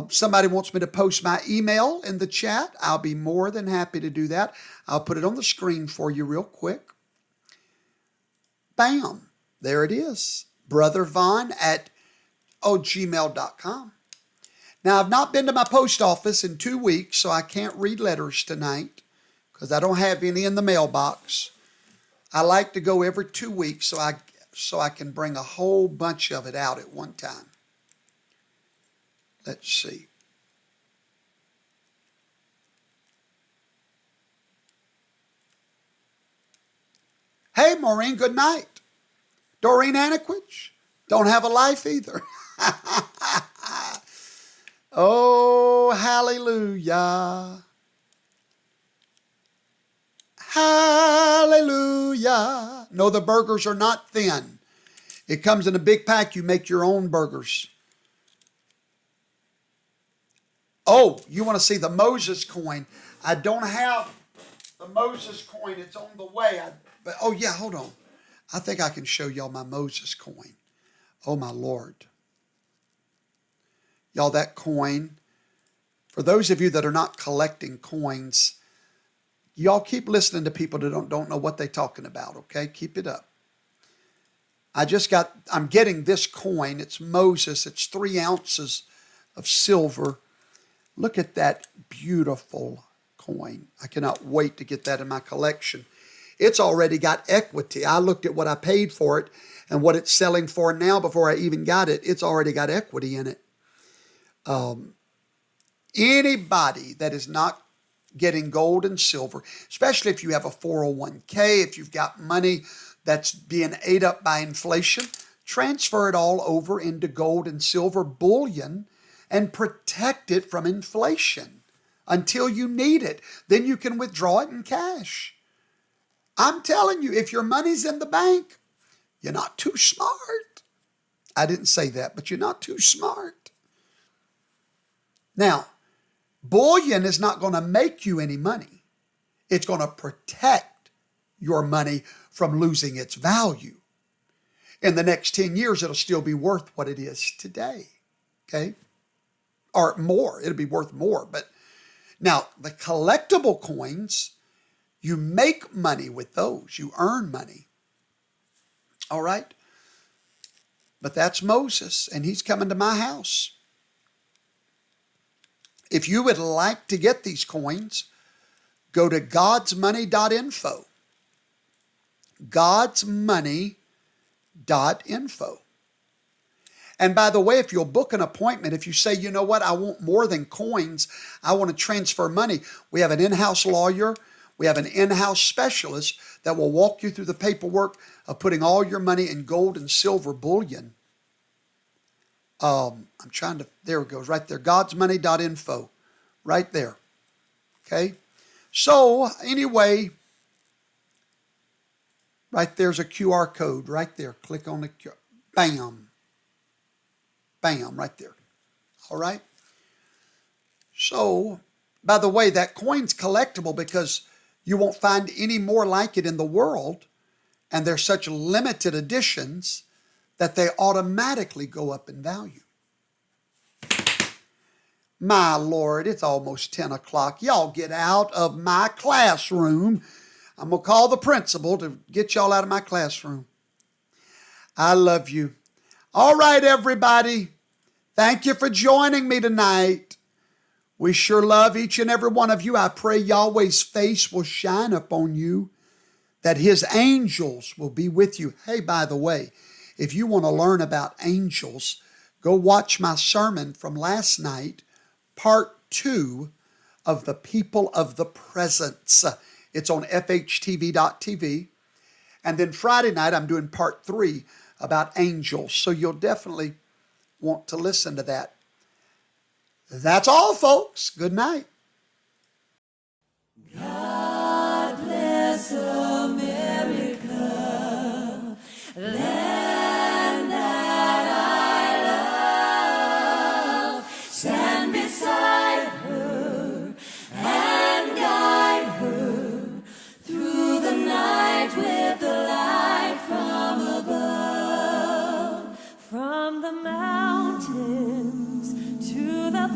Somebody wants me to post my email in the chat. I'll be more than happy to do that. I'll put it on the screen for you real quick. Bam. There it is. brothervon@gmail.com. Now, I've not been to my post office in 2 weeks, so I can't read letters tonight because I don't have any in the mailbox. I like to go every 2 weeks so I can bring a whole bunch of it out at one time. Let's see. Hey, Maureen, good night. Doreen Anaquich, don't have a life either. Oh, hallelujah. Hallelujah. No, the burgers are not thin. It comes in a big pack. You make your own burgers. Oh, you want to see the Moses coin? I don't have the Moses coin. It's on the way. But oh, yeah, hold on. I think I can show y'all my Moses coin. Oh, my Lord. Y'all, that coin, for those of you that are not collecting coins, y'all keep listening to people that don't know what they're talking about, okay? Keep it up. I'm getting this coin. It's Moses. It's 3 ounces of silver. Look at that beautiful coin. I cannot wait to get that in my collection. It's already got equity. I looked at what I paid for it and what it's selling for now before I even got it. It's already got equity in it. Anybody that is not getting gold and silver, especially if you have a 401k, if you've got money that's being ate up by inflation, transfer it all over into gold and silver bullion and protect it from inflation until you need it. Then you can withdraw it in cash. I'm telling you, if your money's in the bank, you're not too smart. I didn't say that, but you're not too smart. Now, bullion is not going to make you any money. It's going to protect your money from losing its value. In the next 10 years, it'll still be worth what it is today. Okay? Or more. It'll be worth more. But now, the collectible coins, you make money with those. You earn money. All right? But that's Moses, and he's coming to my house. If you would like to get these coins, go to godsmoney.info. Godsmoney.info. And by the way, if you'll book an appointment, if you say, you know what, I want more than coins, I want to transfer money, we have an in-house lawyer, we have an in-house specialist that will walk you through the paperwork of putting all your money in gold and silver bullion. There it goes, right there, godsmoney.info, right there, okay? So, anyway, right there's a QR code, right there, click on the QR, bam, bam, right there, all right? So, by the way, that coin's collectible because you won't find any more like it in the world, and they're such limited editions that they automatically go up in value. My Lord, it's almost 10 o'clock. Y'all get out of my classroom. I'm going to call the principal to get y'all out of my classroom. I love you. All right, everybody. Thank you for joining me tonight. We sure love each and every one of you. I pray Yahweh's face will shine upon you, that his angels will be with you. Hey, by the way, if you want to learn about angels, go watch my sermon from last night, part 2 of the People of the Presence. It's on fhtv.tv. And then Friday night, I'm doing part 3 about angels. So you'll definitely want to listen to that. That's all, folks. Good night. God bless America, land that I love. Stand beside her and guide her through the night with the light from above. From the mountains to the